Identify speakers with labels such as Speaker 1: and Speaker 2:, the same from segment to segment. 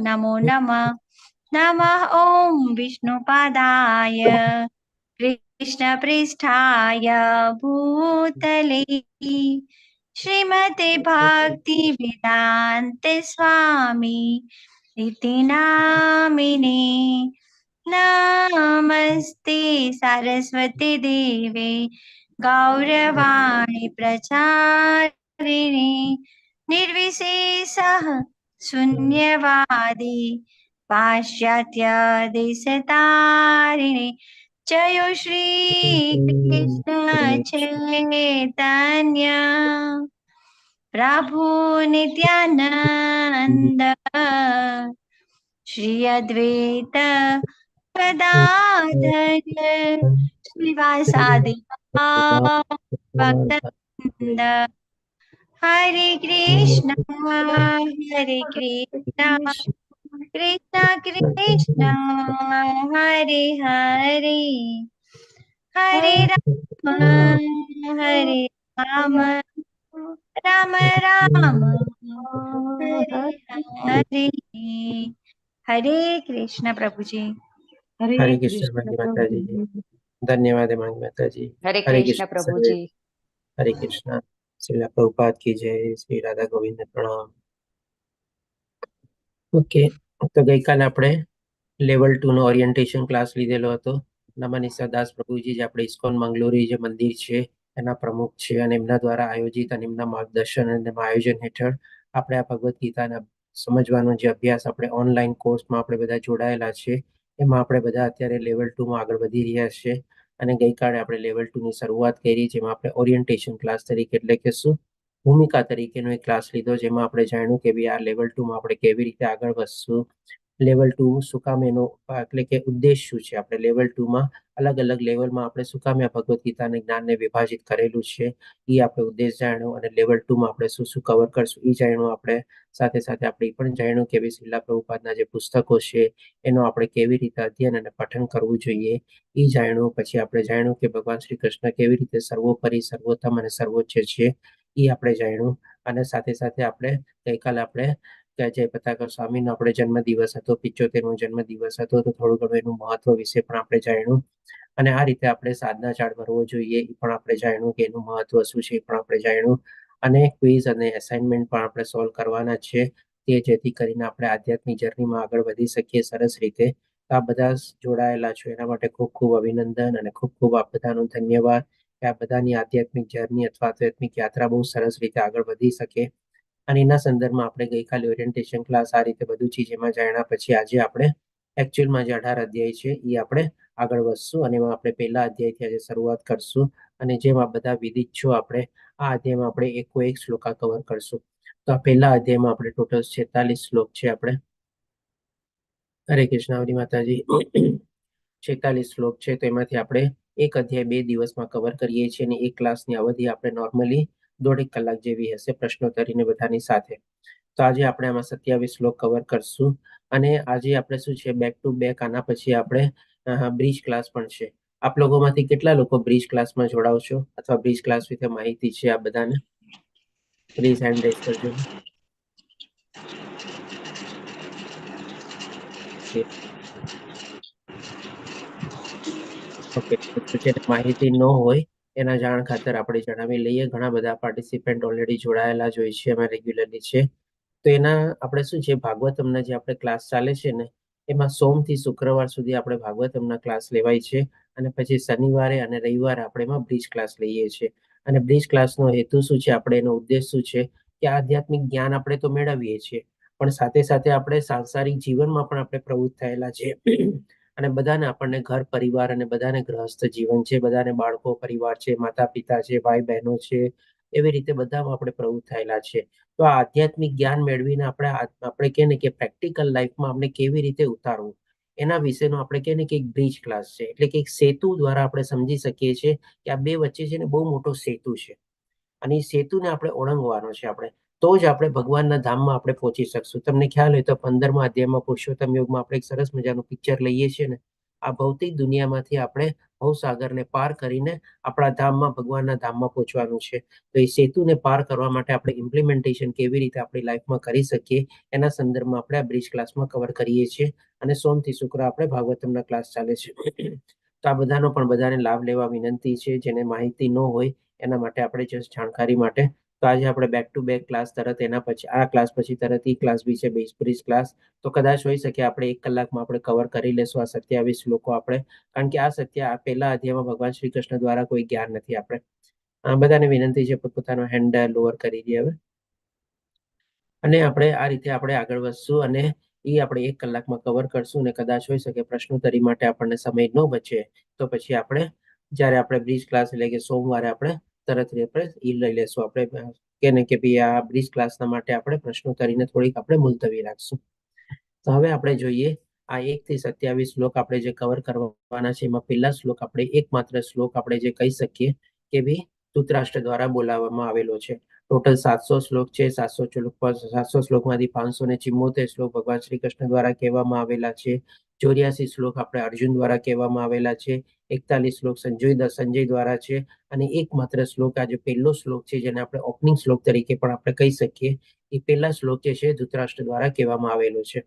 Speaker 1: नमो नमः। नमः ॐ विष्णुपादाय कृष्णपृष्ठाय भूतले श्रीमते भक्तिवेदान्त स्वामी इति नामिने। नमस्ते सरस्वती देवे गौरवाणी प्रचारिणे निर्विशेषः शून्यवादी पाश्चात्य देशतारिणे। जयो श्री कृष्ण चैतन्य प्रभु नित्यानंद श्री अद्वैत गदाधर श्रीवासादि भक्तवृंद। हरे कृष्ण कृष्ण कृष्ण हरे हरे, हरे राम हरे राम, राम राम हरे हरे। हरे कृष्ण प्रभु जी।
Speaker 2: हरे
Speaker 3: हरे
Speaker 2: कृष्ण
Speaker 3: कृष्ण माता
Speaker 2: प्रभु
Speaker 3: जी।
Speaker 2: जी।
Speaker 3: धन्यवाद मांग माता जी।
Speaker 2: हरे
Speaker 3: हरे
Speaker 2: कृष्ण
Speaker 3: कृष्ण
Speaker 2: प्रभु
Speaker 3: सर्वे।
Speaker 2: जी।
Speaker 3: हरे कृष्ण। श्रीला प्रभुपाद की जय। श्री राधा गोविंद प्रणाम। ઓકે, તો ગઈકાલે આપણે લેવલ 2 નો ઓરિએન્ટેશન ક્લાસ લીધેલો હતો. નમાનિસા દાસ પ્રભુજી જે આપણે ઇસ્કોન મંગલોરી જે મંદિર છે એના પ્રમુખ છે અને એમના દ્વારા આયોજિત અને એમના માર્ગદર્શન અને આયોજન હેઠળ આપણે આ ભગવદ્ ગીતાના સમજવાનો જે અભ્યાસ આપણે ઓનલાઈન કોર્સમાં આપણે બધા જોડાયેલા છે એમાં આપણે બધા અત્યારે લેવલ 2 માં આગળ વધી રહ્યા છે. અને ગઈકાલે આપણે લેવલ 2 ની શરૂઆત કરી, જેમાં આપણે ઓરિએન્ટેશન ક્લાસ તરીકે એટલે કે શું ભૂમિકા તરીકેનો એક ક્લાસ લીધો, જેમાં આપણે જાણ્યું કે ભાઈ આ લેવલ 2 માં આપણે કેવી રીતે આગળ વધશું, લેવલ 2 શું કામ એનો એટલે કે ઉદ્દેશ શું છે, આપણે લેવલ 2 માં અલગ અલગ લેવલમાં આપણે શું કામ આ ભગવદ્ ગીતાના જ્ઞાનને વિભાજિત કરેલું છે એ આપણે ઉદ્દેશ જાણ્યો. અને લેવલ 2 માં આપણે શું શું કવર કરશું એ જાણ્યું. આપણે સાથે સાથે આપણે એ પણ જાણ્યું કે ભાઈ શ્રીલા પ્રભુપાદના જે પુસ્તકો છે એનો આપણે કેવી રીતે અધ્યયન અને પઠન કરવું જોઈએ એ જાણ્યું. પછી આપણે જાણ્યું કે ભગવાન શ્રી કૃષ્ણ કેવી રીતે સર્વોપરી, સર્વોત્તમ અને સર્વોચ્ચ છે એ આપણે જાણ્યું. અને સાથે સાથે આપણે ગઈકાલે આપણે કે જય પતાકા સ્વામીનો આપણે જન્મદિવસ હતો, 75મો જન્મદિવસ હતો, તો થોડું ઘણું એનું મહત્વ વિશે પણ આપણે જાણ્યું. અને આ રીતે આપણે સાધના ચાર્ટ ભરવો જોઈએ એ પણ આપણે જાણ્યું કે એનું મહત્વ શું છે એ પણ આપણે જાણ્યું. અને ક્વિઝ અને એસાઇનમેન્ટ પણ આપણે સોલ્વ કરવાના છે કે જેથી કરીને આપણે આધ્યાત્મિક જર્નીમાં આગળ વધી શકીએ સરસ રીતે. આ બધા જોડાયેલા છો એના માટે ખૂબ ખૂબ અભિનંદન અને ખૂબ ખૂબ આપ બધાનો ધન્યવાદ કે આ બધાની આધ્યાત્મિક જર્ની અથવા આધ્યાત્મિક યાત્રા બહુ સરસ રીતે આગળ વધી શકે. અને એના સંદર્ભમાં આપણે ગઈકાલે ઓરિએન્ટેશન ક્લાસ આ રીતે બધું ચીજ એમાં જાણ્યા. પછી આજે આપણે એકચ્યુઅલમાં જે 18 અધ્યાય છે એ આપણે આગળ વધશું અને એમાં આપણે પહેલા અધ્યાયથી આજે શરૂઆત કરશું. અને જેમ આ બધા વિદિત છો આપણે આ અધ્યાયમાં આપણે એકો એક શ્લોકા કવર કરશું. તો આ પહેલા અધ્યાયમાં આપણે ટોટલ 46 શ્લોક છે. આપણે હરે કૃષ્ણ હરી માતાજી 46 શ્લોક છે, તો એમાંથી આપણે એક અધ્યાય 2 દિવસમાં કવર કરીએ છીએ અને એક ક્લાસની અવધિ આપણે નોર્મલી 1.5 કલાક જેવી હશે પ્રશ્નોત્તરીને બધાની સાથે. તો આજે આપણે આમાં 27 શ્લોક કવર કરશું. અને આજે આપણે શું છે બેક ટુ બેક આના પછી આપણે બ્રિજ ક્લાસ પણ છે. આપ લોકોમાંથી કેટલા લોકો બ્રિજ ક્લાસમાં જોડાવશો અથવા બ્રિજ ક્લાસ વિશે માહિતી છે આ બધાને? પ્લીઝ હેન્ડ રેઝ કરજો. ઓકે, જેને માહિતી ન હોય એના જાણ ખાતર આપણે જણાવી લઈએ. ઘણા બધા પાર્ટિસિપન્ટ ઓલરેડી જોડાયેલા જ હોય છે, અમે રેગ્યુલરલી છે. તો એના આપણે શું છે ભાગવતમના જે આપણે ક્લાસ ચાલે છે ને એમાં સોમથી શુક્રવાર સુધી આપણે ભાગવતમના ક્લાસ લેવાય છે. અને પછી શનિવારે અને રવિવારે આપણે એમાં બ્રિજ ક્લાસ લઈએ છીએ. અને બ્રિજ ક્લાસનો હેતુ શું છે, આપણે એનો ઉદ્દેશ શું છે કે આધ્યાત્મિક જ્ઞાન આપણે તો મેળવીએ છીએ પણ સાથે સાથે આપણે સાંસારિક જીવનમાં પણ આપણે પ્રવૃત્ત થયેલા છે. અને બધાને આપણને ઘર પરિવાર અને બધાને ગ્રહસ્થ જીવન છે, બધાને બાળકો પરિવાર છે, માતા પિતા છે, ભાઈ બહેનો છે, એવી રીતે બધામાં આપણે પ્રવૃત્ત થયેલા છે. તો આ આધ્યાત્મિક જ્ઞાન મેળવીને આપણે કહે ને કે પ્રેક્ટિકલ લાઈફમાં આપણે કેવી રીતે ઉતારવું એના વિશેનો આપણે કહે ને કે એક બ્રિજ ક્લાસ છે. એટલે કે એક સેતુ દ્વારા આપણે સમજી શકીએ છીએ કે આ બે વચ્ચે છે ને બહુ મોટો સેતુ છે અને એ સેતુને આપણે ઓળંગવાનો છે. આપણે તો જ આપણે ભગવાનના ધામમાં આપણે પહોંચી શકશું. તમને ખ્યાલ હોય તો 15મા અધ્યાયમાં પુરુષોત્તમ યોગમાં આપણે એક સરસ મજાનું પિક્ચર લઈએ છીએ ને, આ ભૌતિક દુનિયામાંથી આપણે ભવસાગરને પાર કરીને આપણા ધામમાં, ભગવાનના ધામમાં પહોંચવાનું છે. તો એ સેતુને પાર કરવા માટે આપણે ઇમ્પ્લિમેન્ટેશન કેવી રીતે આપણી લાઈફમાં કરી શકીએ એના સંદર્ભમાં આપણે આ બ્રિજ ક્લાસમાં કવર કરીએ છીએ. અને સોમથી શુક્ર આપણે ભાગવતમના ક્લાસ ચાલે છે. તો આ બધાનો પણ બધાને લાભ લેવા વિનંતી છે. જેને માહિતી ન હોય એના માટે આપણે જસ્ટ જાણકારી માટે. તો આજે આપણે બેક ટુ બેક ક્લાસ તરત એના પછી આ ક્લાસ પછી તરત ઈ ક્લાસ બી છે, બ્રિજ ક્લાસ. તો કદાચ હોઈ શકે આપણે 1 કલાકમાં આપણે કવર કરી લેશું આ 27 શ્લોકો આપણે. કારણ કે આ પહેલા અધ્યાયમાં ભગવાન શ્રી કૃષ્ણ દ્વારા કોઈ જ્ઞાન નથી. આપણે બધાને વિનંતી છે પોતાનો હેન્ડ લોઅર કરી દે હવે. અને આપણે આ રીતે આપણે આગળ વધશું અને એ આપણે 1 કલાકમાં કવર કરશું. અને કદાચ હોઈ શકે પ્રશ્નોત્તરી માટે આપણને સમય ન બચે તો પછી આપણે જ્યારે આપણે બ્રિજ ક્લાસ એટલે કે સોમવારે આપણે તરત આપણે ઈ લઈ લેશું. આપણે કે ભાઈ આ બ્રિજ ક્લાસના માટે આપણે પ્રશ્નોત્તરીને થોડીક આપણે મુલતવી રાખશું. તો હવે આપણે જોઈએ આ 1 થી 27 શ્લોક આપણે જે કવર કરવાના છે એમાં પહેલા શ્લોક આપણે એકમાત્ર શ્લોક આપણે જે કહી શકીએ કે ભાઈ ધૃતરાષ્ટ્ર દ્વારા બોલાવવામાં આવેલો છે. ટોટલ 700 શ્લોક છે. 700 શ્લોકમાંથી 574 શ્લોક ભગવાન શ્રી કૃષ્ણ દ્વારા કહેવામાં આવેલા છે. 84 શ્લોક આપણે અર્જુન દ્વારા કહેવામાં આવેલા છે. 41 શ્લોક સંજય દ્વારા છે. અને એકમાત્ર શ્લોક આ જે પહેલો શ્લોક છે જેને આપણે ઓપનિંગ શ્લોક તરીકે પણ આપણે કહી શકીએ એ પહેલા શ્લોક જે છે ધૃતરાષ્ટ્ર દ્વારા કહેવામાં આવેલો છે.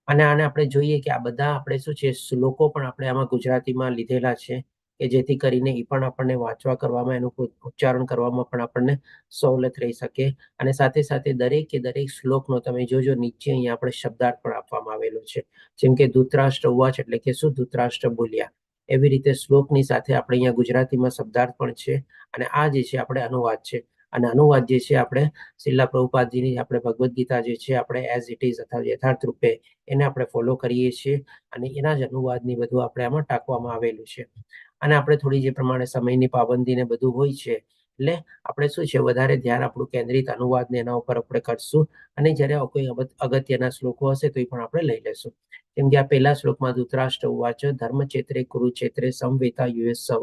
Speaker 3: અને આને આપણે જોઈએ કે આ બધા આપણે શું છે શ્લોકો પણ આપણે આમાં ગુજરાતીમાં લીધેલા છે કે જેથી કરીને એ પણ આપણને વાંચવા કરવામાં એનું ઉચ્ચારણ કરવામાં પણ આપણને સવલત રહી શકે. અને સાથે સાથે દરેકે દરેક શ્લોકનો તમે જોજો નીચે અહીંયા આપણે શબ્દાર્થ પણ આપવામાં આવેલો છે. જેમ કે ધૃતરાષ્ટ્ર ઉવાચ એટલે કે શું ધૃતરાષ્ટ્ર બોલ્યા. એવી રીતે શ્લોકની સાથે આપણે અહીંયા ગુજરાતીમાં શબ્દાર્થ પણ છે. અને આ જે છે આપણે અનુવાદ છે. અને અનુવાદ જે છે આપણે શ્રીલા પ્રભુપાદજીની આપણે ભગવદ્ ગીતા જે છે આપણે એઝ ઇટ ઇઝ અથવા યથાર્થ રૂપે એને આપણે ફોલો કરીએ છીએ. અને એના જ અનુવાદની બધું આપણે આમાં ટાંકવામાં આવેલું છે. અને આપણે થોડી જે પ્રમાણે સમયની પાબંદી ને બધું હોય છે એટલે આપણે શું છે વધારે ધ્યાન આપણું કેન્દ્રિત અનુવાદને એના ઉપર આપણે કરશું. અને જ્યારે કોઈ અગત્યના શ્લોકો હશે તો એ પણ આપણે લઈ લેશું. કેમ કે આ પહેલા શ્લોકમાં ધૃતરાષ્ટ્ર ઉવાચ ધર્મક્ષેત્રે કુરુક્ષેત્રે સમવેતા યુયસ્સવ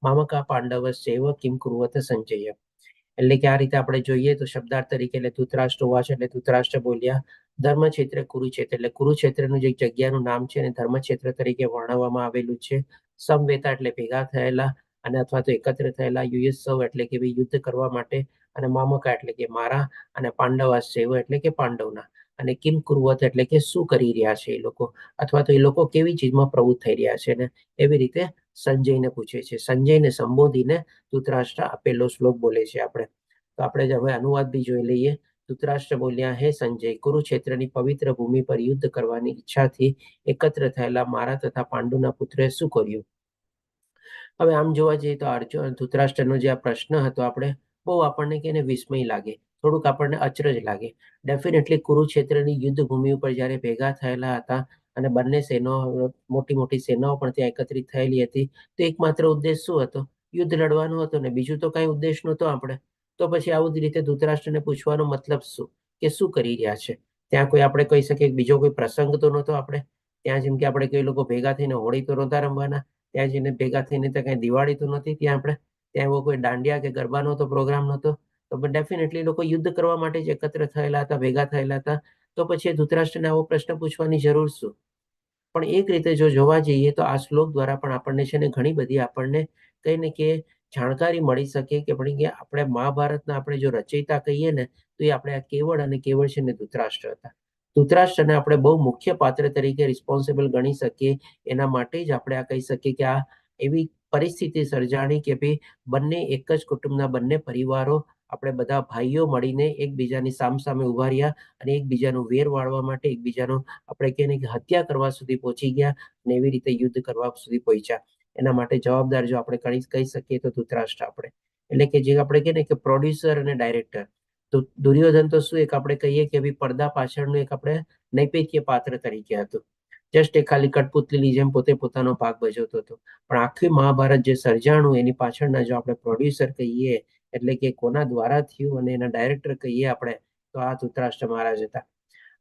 Speaker 3: મામકા પાંડવસ્યૈવ કિમ કુર્વત સંજય. એટલે કે આ રીતે આપણે જોઈએ તો શબ્દાર્થ તરીકે એટલે ધૃતરાષ્ટ્ર ઉવાચ એટલે ધૃતરાષ્ટ્ર બોલ્યા. ધર્મક્ષેત્ર કુરુક્ષેત્ર એટલે કુરુક્ષેત્રનું જે જગ્યાનું નામ છે એને ધર્મક્ષેત્ર તરીકે વર્ણવવામાં આવેલું છે. સમવેતા એટલે ભેગા થયેલા અને અથવા તો એકત્ર થયેલા. યુયસ્સવ એટલે કે યુદ્ધ કરવા માટે. અને મામકા એટલે કે મારા. અને પાંડવાસ્યૈવ એટલે કે પાંડવના. અને કિમ કુર્વત એટલે કે શું કરી રહ્યા છે એ લોકો, અથવા તો એ લોકો કેવી ચીજમાં પ્રવૃત્ત થઈ રહ્યા છે. ને એવી રીતે સંજયને પૂછે છે. સંજયને સંબોધીને ધૃતરાષ્ટ્ર આપેલો શ્લોક બોલે છે આપણે. તો આપણે હવે અનુવાદ બી જોઈ લઈએ. ધૃતરાષ્ટ્ર બોલ્યા, હે સંજય, કુરુક્ષેત્રની પવિત્ર ભૂમિ પર યુદ્ધ કરવાની ઈચ્છાથી એકત્ર થયેલા મારા તથા પાંડુના પુત્રએ શું કર્યું. હવે આમ જોવા જઈએ તો ધૃતરાષ્ટ્રનો જે આ પ્રશ્ન હતો આપણે બહુ આપણને કે વિસ્મય લાગે, થોડુંક આપણને અચરજ લાગે. ડેફિનેટલી કુરુક્ષેત્રની યુદ્ધ ભૂમિ ઉપર જ્યારે ભેગા થયેલા હતા અને બંને સેનાઓ મોટી મોટી સેનાઓ પણ ત્યાં એકત્રિત થયેલી હતી તો એકમાત્ર ઉદ્દેશ શું હતો? યુદ્ધ લડવાનો હતો ને બીજું તો કઈ ઉદ્દેશ નહોતો આપણે. તો પછી આવું જ રીતે ધૃતરાષ્ટ્રને પૂછવાનો મતલબ શું કે શું કરી રહ્યા છે ત્યાં? કોઈ આપણે કહી શકીએ બીજો કોઈ પ્રસંગ તો નહોતો આપણે ત્યાં. જેમ કે આપણે કઈ લોકો ભેગા થઈને હોળી તો નહોતા રમવાના ત્યાં, જઈને ભેગા થઈને તો કઈ દિવાળી તો નહોતી ત્યાં આપણે ત્યાં, એવો કોઈ દાંડિયા કે ગરબાનો તો પ્રોગ્રામ નહોતો. તો ડેફિનેટલી લોકો યુદ્ધ કરવા માટે જ એકત્ર થયેલા હતા, ભેગા થયેલા હતા. તો પછી ધૃતરાષ્ટ્રને આવો પ્રશ્ન પૂછવાની જરૂર શું? પણ એક રીતે જો જોવા જઈએ તો આ શ્લોક દ્વારા પણ આપણને છે ને ઘણી બધી આપણને કઈ ને કે જાણકારી મળી શકે કે આપણે મહાભારતના આપણે જો રચયિતા કહીએ ને તો એ આપણે આ કેવળ અને કેવળ છે ને ધૃતરાષ્ટ્ર હતા. ધૃતરાષ્ટ્રને આપણે બહુ મુખ્ય પાત્ર તરીકે રિસ્પોન્સિબલ ગણી શકીએ. એના માટે જ આપણે આ કહી શકીએ કે આ એવી પરિસ્થિતિ સર્જાણી કે ભાઈ બંને એક જ કુટુંબના બંને પરિવારો આપણે બધા ભાઈઓ મળીને એકબીજાની સામસામે ઉભા રહ્યા અને એકબીજાનું વેર વાળવા માટે એકબીજાનો આપણે કહીએ કે હત્યા કરવા સુધી પહોંચી ગયા અને એવી રીતે યુદ્ધ કરવા સુધી પહોંચ્યા. એના માટે જવાબદાર જો આપણે કહી શકીએ તો ધૃતરાષ્ટ્ર આપણે, એટલે કે જે આપણે કહીએ ને કે પ્રોડ્યુસર અને ડાયરેક્ટર. તો દુર્યોધન તો શું એક આપણે કહીએ કે ભાઈ પડદા પાછળનું એક આપણે નૈપેથ્ય પાત્ર તરીકે હતું. જસ્ટ એ ખાલી કઠપુતલીની જેમ પોતે પોતાનો ભાગ ભજવતો હતો. પણ આખી મહાભારત જે સર્જાણું એની પાછળના જો આપણે પ્રોડ્યુસર કહીએ એટલે કે કોના દ્વારા થયું અને એના ડાયરેક્ટર કહીએ આપણે તો આ ધૃતરાષ્ટ્ર મહારાજ હતા.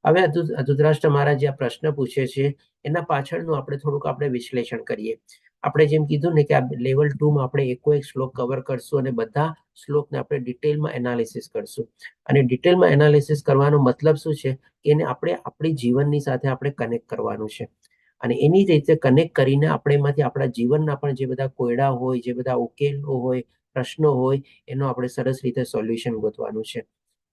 Speaker 3: હવે ધૃતરાષ્ટ્ર મહારાજ જે આ પ્રશ્ન પૂછે છે એના પાછળનું આપણે થોડુંક આપણે વિશ્લેષણ કરીએ. આપણે જેમ કીધું ને કે આ લેવલ 2માં આપણે એકો એક શ્લોક કવર કરશું અને બધા શ્લોકને આપણે ડિટેલમાં એનાલિસિસ કરશું. અને ડિટેલમાં એનાલિસિસ કરવાનો મતલબ શું છે કે એને આપણે આપણી જીવનની સાથે આપણે કનેક્ટ કરવાનું છે. અને એની રીતે કનેક્ટ કરીને આપણે એમાંથી આપણા જીવનના પણ જે બધા કોયડા હોય, જે બધા ઉકેલો હોય, પ્રશ્નો હોય, એનો આપણે સરસ રીતે સોલ્યુશન ગોતવાનું છે.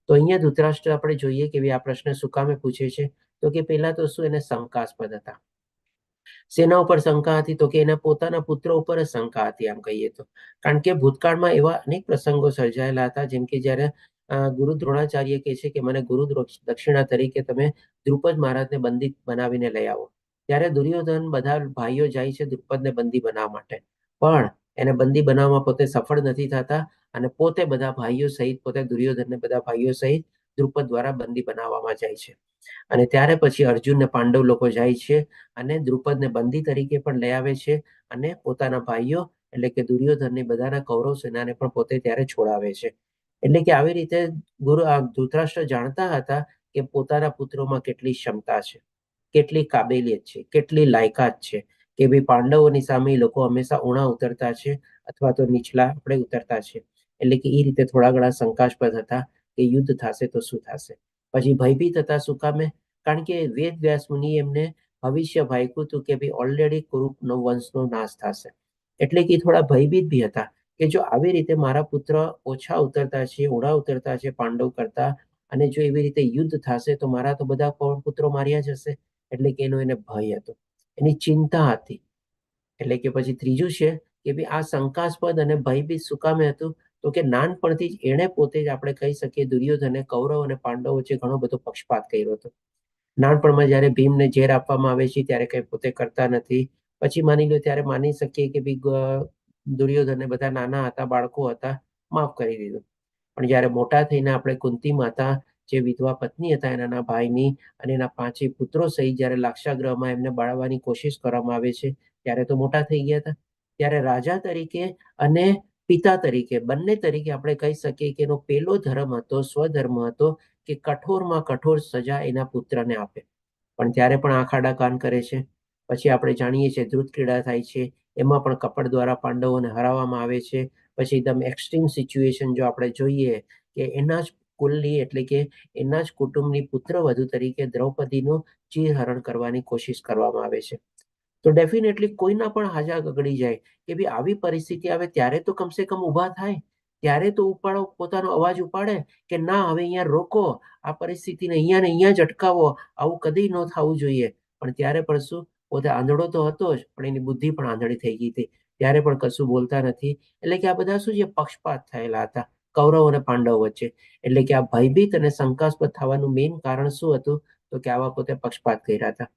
Speaker 3: તો અહીંયા ધૃતરાષ્ટ્ર આપણે જોઈએ કે આ પ્રશ્ન શું કામે પૂછે છે, તો કે પહેલા તો શું એને શંકાસ્પદ હતા. શેના ઉપર શંકા હતી, તો કે એના પોતાના પુત્ર ઉપર જ શંકા હતી આમ કહીએ તો. કારણ કે ભૂતકાળમાં એવા અનેક પ્રસંગો સર્જાયેલા હતા, જેમ કે જ્યારે ગુરુ દ્રોણાચાર્ય કહે છે કે મને ગુરુ દક્ષિણા તરીકે તમે દ્રુપદ મહારાજને બંદી બનાવીને લઈ આવો. ત્યારે દુર્યોધન બધા ભાઈઓ જાય છે દ્રુપદને બંદી બનાવવા માટે, પણ એને બંદી બનાવવામાં પોતે સફળ નથી થતા અને પોતે બધા ભાઈઓ સહિત, પોતે દુર્યોધનને બધા ભાઈઓ સહિત દ્રુપદ દ્વારા બંદી બનાવવામાં જાય છે. અને ત્યારે પછી અર્જુન ને પાંડવ લોકો જાય છે અને દ્રુપદને બંદી તરીકે પણ લઈ આવે છે અને પોતાના ભાઈઓ એટલે કે દુર્યોધનની બધાના કૌરવ સેનાને પણ પોતે ત્યારે છોડાવે છે. એટલે કે આવી રીતે ધૃતરાષ્ટ્ર જાણતા હતા કે પોતાના પુત્રોમાં કેટલી ક્ષમતા છે, કેટલી કાબેલિયત છે, કેટલી લાયકાત છે, કે ભાઈ પાંડવોની સામે લોકો હંમેશા ઊણા ઉતરતા છે અથવા તો નીચલા આપણે ઉતરતા છે. એટલે કે એ રીતે થોડા ઘણા શંકાસ્પદ હતા કે યુદ્ધ થશે તો શું થશે. પછી ભયભીત હતા શું કામે? કારણ કે વેદ વ્યાસ મુનિ એમને ભવિષ્ય ભાગ્યું હતું કે ભાઈ ઓલરેડી કુરુનો વંશનો નાશ થશે. એટલે કે થોડા ભયભીત બી હતા કે જો આવી રીતે મારા પુત્ર ઓછા ઉતરતા છે, ઊંડા ઉતરતા છે પાંડવ કરતા, અને જો એવી રીતે યુદ્ધ થશે તો મારા તો બધા પુત્રો માર્યા જશે. એટલે કે એનો એને ભય હતો, એની ચિંતા હતી. એટલે કે પછી ત્રીજું છે કે ભાઈ આ શંકાસ્પદ અને ભયભીત શું કામે હતું, તો કે નાનપણથી જ એણે પોતે જ આપણે કહી શકીએ દુર્યોધને કૌરવ અને પાંડવ વચ્ચે ઘણો બધો પક્ષપાત કર્યો હતો. નાનપણમાં જ્યારે ભીમને ઝેર આપવામાં આવે છે ત્યારે કઈ પોતે કરતા નથી. પછી માની લો ત્યારે માની શકીએ કે ભાઈ દુર્યોધને બધા નાના હતા, બાળકો હતા, માફ કરી દીધું. પણ જ્યારે મોટા થઈને આપણે કુંતી માતા જે વિધવા પત્ની હતા એના ભાઈની અને એના 5 પુત્રો સહિત જ્યારે લાક્ષાગૃહમાં એમને બાળવાની કોશિશ કરવામાં આવે છે, ત્યારે તો મોટા થઈ ગયા હતા. ત્યારે રાજા તરીકે અને પિતા તરીકે બંને તરીકે આપણે કહી શકીએ કે એનો પહેલો ધર્મ હતો, સ્વધર્મ હતો કે કઠોરમાં કઠોર સજા એના પુત્રને આપે. પણ ત્યારે પણ આંખ આડા કાન કરે છે. પછી આપણે જાણીએ છીએ ધ્રુત ક્રીડા થાય છે, એમાં પણ કપટ દ્વારા પાંડવોને હરાવવામાં આવે છે. પછી એકદમ એક્સ્ટ્રીમ સિચ્યુએશન જો આપણે જોઈએ કે એના જ કુલની એટલે કે એના જ કુટુંબની પુત્રવધુ તરીકે દ્રૌપદીનું ચીરહરણ કરવાની કોશિશ કરવામાં આવે છે. તો ડેફિનેટલી કોઈના પણ હાજા ગગડી જાય કે ભાઈ આવી પરિસ્થિતિ આવે ત્યારે તો કમસે કમ ઊભા થાય, ત્યારે તો ઉપાડો પોતાનો અવાજ ઉપાડે કે ના હવે અહીંયા રોકો, આ પરિસ્થિતિને અહીંયા ને અહીંયા જ અટકાવો, આવું કદી ન થવું જોઈએ. પણ ત્યારે પણ શું, પોતે આંધળો તો હતો જ પણ એની બુદ્ધિ પણ આંધળી થઈ ગઈ હતી. ત્યારે પણ કશું બોલતા નથી. એટલે કે આ બધા શું છે, પક્ષપાત થયેલા હતા કૌરવ અને પાંડવ વચ્ચે. એટલે કે આ ભયભીત અને શંકાસ્પદ થવાનું મેઇન કારણ શું હતું, તો કે આવા પોતે પક્ષપાત કર્યા હતા.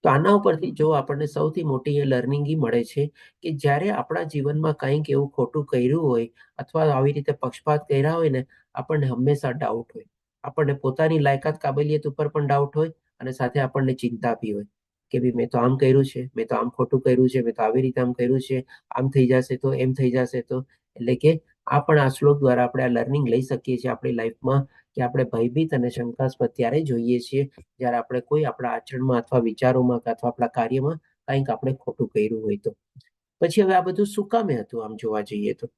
Speaker 3: તો આના ઉપરથી જો આપણને સૌથી મોટી એ લર્નિંગ એ મળે છે કે જ્યારે આપણા જીવનમાં કંઈક એવું ખોટું કર્યું હોય અથવા આવી રીતે પક્ષપાત કર્યા હોય ને, આપણને હંમેશા ડાઉટ હોય. આપણને પોતાની લાયકાત કાબેલિયત ઉપર પણ ડાઉટ હોય અને સાથે આપણને ચિંતા બી હોય કે ભાઈ મેં તો આમ કર્યું છે, મેં તો આમ ખોટું કર્યું છે, મેં તો આવી રીતે આમ કર્યું છે, આમ થઈ જશે તો, એમ થઈ જશે તો. એટલે કે આ પણ આ શ્લોક દ્વારા આપણે આ લર્નિંગ લઈ શકીએ છીએ આપણી લાઈફમાં કે આપણે ભયભીત અને શંકાસ્પદ ત્યારે જોઈએ છીએ જ્યારે આપણે કોઈ આપણા આચરણમાં અથવા વિચારોમાં અથવા આપણા કાર્યમાં કંઈક આપણે ખોટું કર્યું હોય તો. પછી હવે આ બધું શું કામે હતું આમ જોવા જઈએ તો?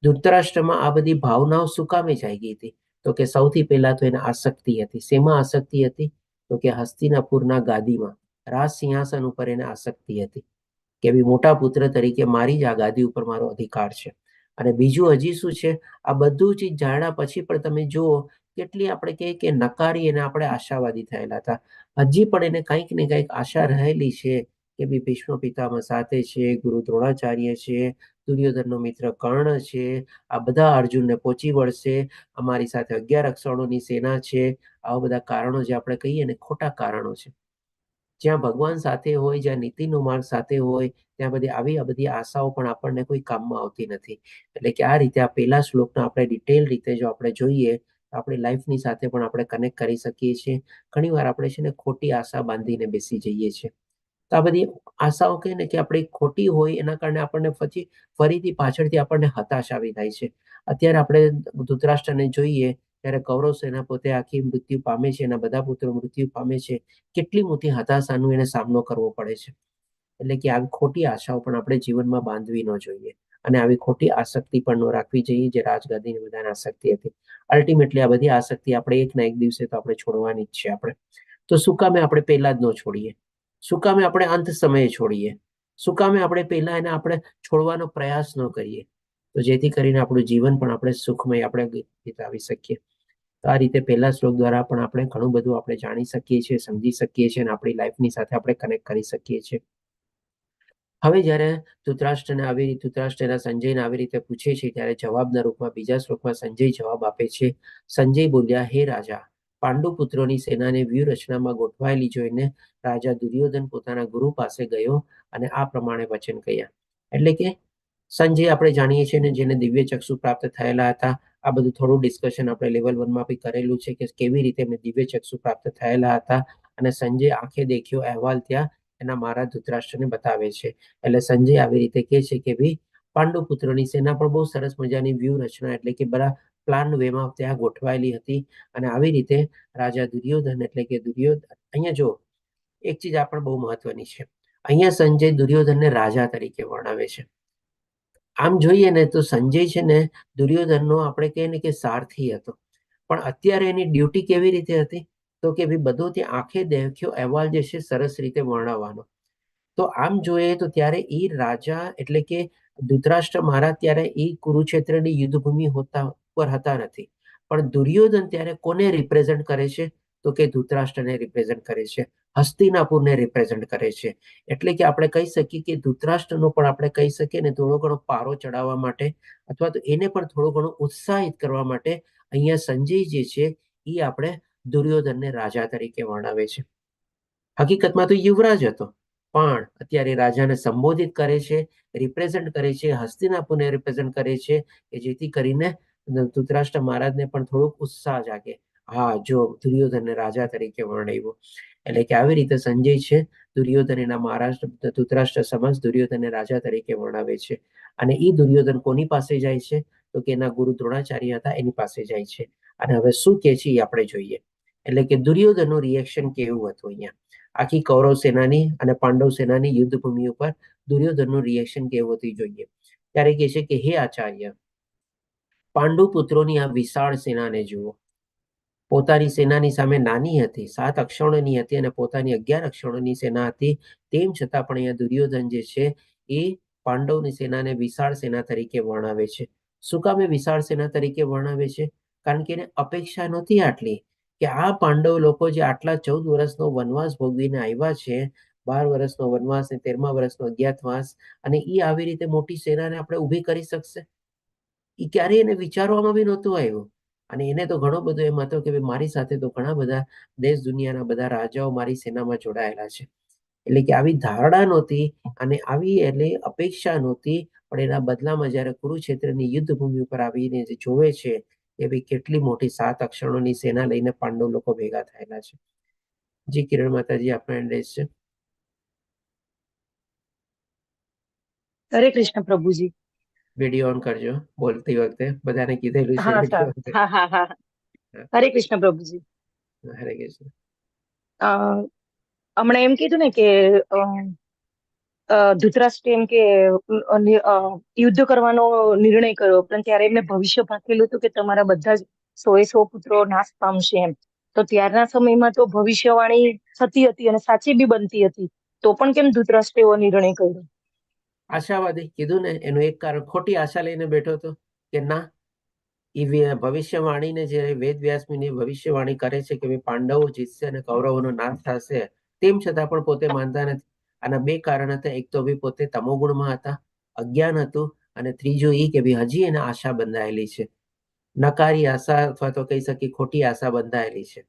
Speaker 3: ધૃતરાષ્ટ્રમાં આ બધી ભાવનાઓ શું કામે જાગી હતી? તો કે સૌથી પહેલા તો એને આસક્તિ હતી. શેમાં આસક્તિ હતી? તો કે હસ્તિનાપુરના ગાદીમાં, રાજ સિંહાસન ઉપર એને આસક્તિ હતી કે ભાઈ મોટા પુત્ર તરીકે મારી જ આ ગાદી ઉપર મારો અધિકાર છે. અને બીજું હજી શું છે, આ બધું ચીજ જાણ્યા પછી પણ તમે જુઓ કેટલી આપણે કહીએ કે નકારી એને આપણે આશાવાદી થયેલા હતા. હજી પણ એને કંઈક ને કંઈક આશા રહેલી છે કે ભાઈ ભીષ્મ પિતામહ સાથે છે, ગુરુ દ્રોણાચાર્ય છે, દુર્યોધનનો મિત્ર કર્ણ છે, આ બધા અર્જુનને પહોંચી વળશે, અમારી સાથે 11 અક્ષરોની સેના છે. આવા બધા કારણો જે આપણે કહીએ ને ખોટા કારણો છે. જ્યાં ભગવાન સાથે હોય, જ્યાં નીતિનો માર્ગ સાથે હોય, ત્યાં આ બધી આશાઓ પણ આપણને કોઈ કામમાં આવતી નથી. એટલે કે આ રીતે આ પહેલા શ્લોકને આપણે ડિટેલ રીતે જો આપણે જોઈએ આપણી લાઈફની સાથે પણ આપણે કનેક્ટ કરી શકીએ છીએ. ઘણીવાર આપણે છે ને ખોટી આશા બાંધીને બેસી જઈએ છીએ. તો આ બધી આશાઓ કહીને કે આપણે ખોટી હોય એના કારણે આપણને પછી ફરીથી પાછળથી આપણને હતાશ આવી થાય છે. અત્યારે આપણે ધૃતરાષ્ટ્રને જોઈએ ત્યારે કૌરવ સેના પોતે આખી મૃત્યુ પામે છે, એના બધા પુત્રો મૃત્યુ પામે છે. કેટલી મોટી હતાશાનો એને સામનો કરવો પડે છે. એટલે કે આવી ખોટી આશાઓ પણ આપણે જીવનમાં બાંધવી ન જોઈએ અને આવી ખોટી આસક્તિ પણ ન રાખવી જોઈએ જે રાજગાદીની બધાને આસક્તિ હતી. અલ્ટિમેટલી આ બધી આસક્તિ આપણે એક ના એક દિવસે તો આપણે છોડવાની જ છે આપણે. તો શું કામે આપણે પહેલા જ ન છોડીએ? શું કામે આપણે અંત સમયે છોડીએ? શું કામે આપણે પહેલા એને આપણે છોડવાનો પ્રયાસ ન કરીએ? તો જેથી કરીને આપણું જીવન પણ આપણે સુખમય આપણે વિતાવી શકીએ. તો આ રીતે પહેલા શ્લોક દ્વારા પણ આપણે ઘણું બધું આપણે જાણી શકીએ છીએ, સમજી શકીએ છીએ અને આપણી લાઈફની સાથે આપણે કનેક્ટ કરી શકીએ છીએ. હવે જ્યારે ધૃતરાષ્ટ્રના સંજયને આવી રીતે પૂછે છે ત્યારે જવાબના રૂપમાં બીજા શ્લોકમાં સંજય જવાબ આપે છે. સંજય બોલ્યા, હે રાજા, પાંડુ પુત્રોની સેનાને વ્યૂહરચનામાં ગોઠવાયેલી જોઈને રાજા દુર્યોધન પોતાના ગુરુ પાસે ગયો અને આ પ્રમાણે વચન કહ્યા. એટલે કે સંજય આપણે જાણીએ છીએ ને, જેને દિવ્ય ચક્ષુ પ્રાપ્ત થયેલા હતા. આ બધું થોડું ડિસ્કશન આપણે લેવલ 1માં બી કરેલું છે કે કેવી રીતે એમને દિવ્ય ચક્ષુ પ્રાપ્ત થયેલા હતા. અને સંજય આંખે દેખ્યો અહેવાલ ત્યાં એના મહારાજ ધૃતરાષ્ટ્રને બતાવે છે. એટલે સંજય આવી રીતે કહે છે કે ભાઈ પાંડુ પુત્રોની સેના પણ બહુ સરસ મજાની વ્યૂહરચના એટલે કે બધા પ્લાન વેમાં ત્યાં ગોઠવાયેલી હતી. અને આવી રીતે રાજા દુર્યોધન એટલે કે અહીંયા જો એક ચીજ આ પણ બહુ મહત્વની છે. અહીંયા સંજય દુર્યોધનને રાજા તરીકે વર્ણવે છે. આમ જોઈએ ને તો સંજય છે ને દુર્યોધનનો આપણે કહીએ ને કે સારથી હતો. પણ અત્યારે એની ડ્યુટી કેવી રીતે હતી? તો કે ભાઈ બધો ત્યાં આંખે દેખ્યો અહેવાલ જે છે સરસ રીતે વર્ણવવાનો. તો આમ જોઈએ તો ત્યારે એ રાજા એટલે કે ધૃતરાષ્ટ્ર મહારાજ ત્યારે એ કુરુક્ષેત્રની યુદ્ધભૂમિ પર હતા નથી. પણ દુર્યોધન ત્યારે કોને રિપ્રેઝન્ટ કરે છે? તો કે ધૃતરાષ્ટ્રને રિપ્રેઝન્ટ કરે છે, હસ્તિનાપુરને રિપ્રેઝન્ટ કરે છે. એટલે કે આપણે કહી શકીએ કે ધૃતરાષ્ટ્રનો પણ આપણે કહી શકીએ ને થોડો ઘણો પારો ચડાવવા માટે અથવા તો એને પણ થોડો ઘણો ઉત્સાહિત કરવા માટે અહીંયા સંજય જે છે એ આપણે દુર્યોધનને રાજા તરીકે વર્ણવે છે. હકીકતમાં તો યુવરાજ હતો, પણ અત્યારે રાજાને સંબોધિત કરે છે, રિપ્રેઝન્ટ કરે છે, હસ્તિનાપુરને રિપ્રેઝન્ટ કરે છે કે જેથી કરીને ધૃતરાષ્ટ્ર મહારાજને પણ થોડોક ઉત્સાહ જાગે. હા, જો દુર્યોધનને રાજા તરીકે વર્ણવ્યો. એટલે કે આવી રીતે સંજય છે દુર્યોધન એના ધૃતરાષ્ટ્ર સમક્ષ દુર્યોધનને રાજા તરીકે વર્ણવે છે. અને એ દુર્યોધન કોની પાસે જાય છે? તો કે એના ગુરુ દ્રોણાચાર્ય હતા એની પાસે જાય છે. અને હવે શું કે છે એ આપણે જોઈએ. એટલે કે દુર્યોધનનું રિએક્શન કેવું હતું અહીંયા આખી કૌરવ સેનાની અને પાંડવ સેનાની યુદ્ધભૂમિ ઉપર દુર્યોધનનું રિએક્શન કેવું હતું જોઈએ. ત્યારે કહે છે કે હે આચાર્ય, પાંડુ પુત્રોની આ વિશાળ સેનાને જુઓ. પોતાની સેનાની સામે નાની હતી, 7 અક્ષૌણિની હતી અને પોતાની 11 અક્ષૌણિની સેના હતી. તેમ છતાં પણ અહીંયા દુર્યોધન જે છે એ પાંડવની સેનાને વિશાળ સેના તરીકે વર્ણવે છે. શું કામે વિશાળ સેના તરીકે વર્ણવે છે? કારણ કે એને અપેક્ષા નહોતી આટલી કે આ પાંડવ લોકો જે આટલા 14 વર્ષનો વનવાસ ભોગવીને આવ્યા છે, 12 વર્ષનો વનવાસ ને 13મા વર્ષનો અજ્ઞાતવાસ, અને એ આવી રીતે મોટી સેનાને આપણે ઊભી કરી શકશે? એ ક્યારેય એને વિચારવામાં બી નહોતું આવ્યું. અને એને તો ઘણો બધો એમ હતો કે મારી સાથે તો ઘણા બધા દેશ દુનિયાના બધા રાજાઓ મારી સેનામાં જોડાયેલા છે. એટલે કે આવી ધારણા નહોતી અને આવી એટલે અપેક્ષા નહોતી. પણ એના બદલામાં જયારે કુરુક્ષેત્રની યુદ્ધભૂમિ ઉપર આવીને જે જોવે છે કે ભાઈ કેટલી મોટી 7 અક્ષરોની સેના લઈને પાંડવ લોકો ભેગા થયેલા છે. જી કિરણ માતાજી, આપનો એડ્રેસ છે.
Speaker 2: હરે કૃષ્ણ પ્રભુજી.
Speaker 3: વિડીયો ઓન કરજો બોલતી વખતે, બધાને કીધેલું છે
Speaker 2: હા
Speaker 3: વિડીયો.
Speaker 2: સર, હા. હરે કૃષ્ણ પ્રભુજી.
Speaker 3: હરે કૃષ્ણ.
Speaker 2: હમણાં એમ કીધું ને કે ધૃતરાષ્ટ્ર એમ કે યુદ્ધ કરવાનો નિર્ણય કર્યો, પણ ત્યારે એમને ભવિષ્ય પાકેલું હતું કે તમારા બધા જ 100 પુત્રો નાશ પામશે એમ. તો ત્યારના સમયમાં તો ભવિષ્યવાણી થતી હતી અને સાચી બી બનતી હતી, તો પણ કેમ ધૃતરાષ્ટ્ર એવો નિર્ણય કર્યો?
Speaker 3: આશાવાદી કીધું ને, એનું એક કારણ ખોટી આશા લઈને બેઠો હતો કે ના, એ ભવિષ્યવાણીને જે વેદવ્યાસ મુનિ ભવિષ્યવાણી કરે છે કે પાંડવો જીતશે અને કૌરવોનો નાશ થશે, તેમ છતાં પણ પોતે માનતા નથી. આના 2 કારણ હતા. એક તો પોતે તમોગુણમાં હતા, અજ્ઞાન હતું, અને ત્રીજું એ કે હજી એને આશા બંધાયેલી છે, નકારી આશા અથવા તો કહી શકીએ ખોટી આશા બંધાયેલી છે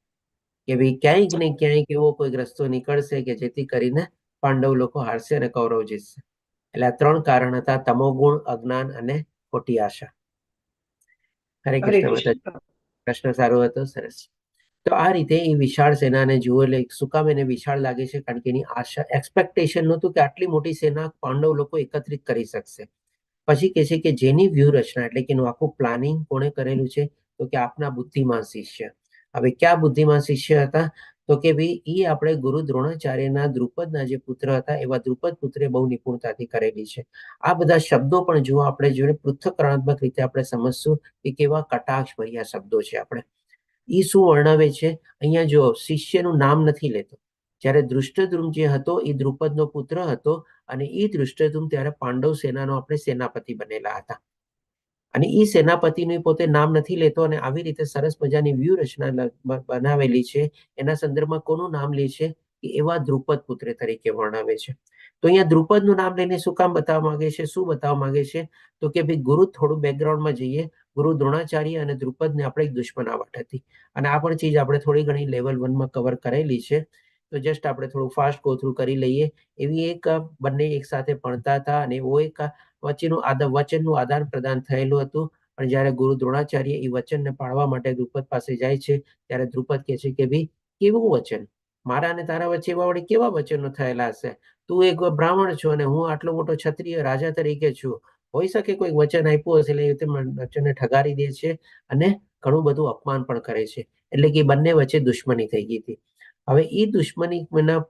Speaker 3: કે ભાઈ ક્યાંક ને ક્યાંક એવો કોઈ રસ્તો નીકળશે કે જેથી કરીને પાંડવ લોકો હારશે અને કૌરવ જીતશે. એટલે આ 3 કારણ હતા: તમોગુણ, અજ્ઞાન અને ખોટી આશા. હરે કૃષ્ણ માતા. પ્રશ્ન સારો હતો, સરસ. તો આ રીતે એ વિશાળ સેનાને જુઓ. એટલે શું કામ એને વિશાળ લાગે છે? કારણ કે એની આશા, એક્સપેક્ટેશન નહોતું કે આટલી મોટી સેના પાંડવ લોકો એકત્રિત કરી શકશે. પછી કે છે કે જેની વ્યૂહરચના એટલે કે એનું આખું પ્લાનિંગ કોણે કરેલું છે? તો કે આપના બુદ્ધિમાન શિષ્ય. હવે ક્યાં બુદ્ધિમાન શિષ્ય હતા? તો કે ભાઈ એ આપણે ગુરુ દ્રોણાચાર્યના દ્રુપદના જે પુત્ર હતા એવા દ્રુપદ પુત્રે બહુ નિપુણતાથી કરેલી છે. આ બધા શબ્દો પણ જુઓ, આપણે જોડે પૃથ્થકરણાત્મક રીતે આપણે સમજશું કે કેવા કટાક્ષ ભર્યા શબ્દો છે. આપણે એ શું વર્ણવે છે? અહીંયા જો શિષ્યનું નામ નથી લેતો, જ્યારે ધૃષ્ટદ્યુમ્ન જે હતો એ દ્રુપદનો પુત્ર હતો અને એ ધૃષ્ટદ્યુમ્ન ત્યારે પાંડવ સેનાનો આપણે સેનાપતિ બનેલા હતા. અને એ સેનાપતિનું પોતે નામ નથી લેતો અને આવી રીતે સરસ મજાની વ્યૂહરચના બનાવેલી છે. એના સંદર્ભમાં કોનું નામ લે છે કે એવા દ્રુપદ પુત્ર તરીકે વર્ણવે છે. તો અહીંયા દ્રુપદનું નામ લઈને શું કામ બતાવવા માંગે છે, શું બતાવવા માંગે છે તો કે ભાઈ ગુરુ, થોડું બેકગ્રાઉન્ડમાં જઈએ. ગુરુ દ્રોણાચાર્ય અને દ્રુપદને આપણે એક દુશ્મનાવટ હતી અને આ પણ ચીજ આપણે થોડી ઘણી લેવલ 1માં કવર કરેલી છે. તો જસ્ટ આપણે થોડું ફાસ્ટ ગો થ્રુ કરી લઈએ. એવી એક બંને એક સાથે ભણતા હતા અને એવો એક વચનનું આદાન પ્રદાન થયેલું હતું. પણ જ્યારે ગુરુ દ્રોણાચાર્ય એ વચનને પાળવા માટે દ્રુપદ પાસે જાય છે ત્યારે દ્રુપદ કહે છે કે ભાઈ કેવું વચન, મારા અને તારા વચ્ચે એવા વળી કેવા વચનો થયેલા હશે? તું એક બ્રાહ્મણ છો અને હું આટલો મોટો ક્ષત્રિય રાજા તરીકે છું. હોઈ શકે કોઈ વચન આપ્યું હશે એટલે વચનને ઠગારી દે છે અને ઘણું બધું અપમાન પણ કરે છે. એટલે કે બંને વચ્ચે દુશ્મની થઈ ગઈ હતી. હવે એ દુશ્મની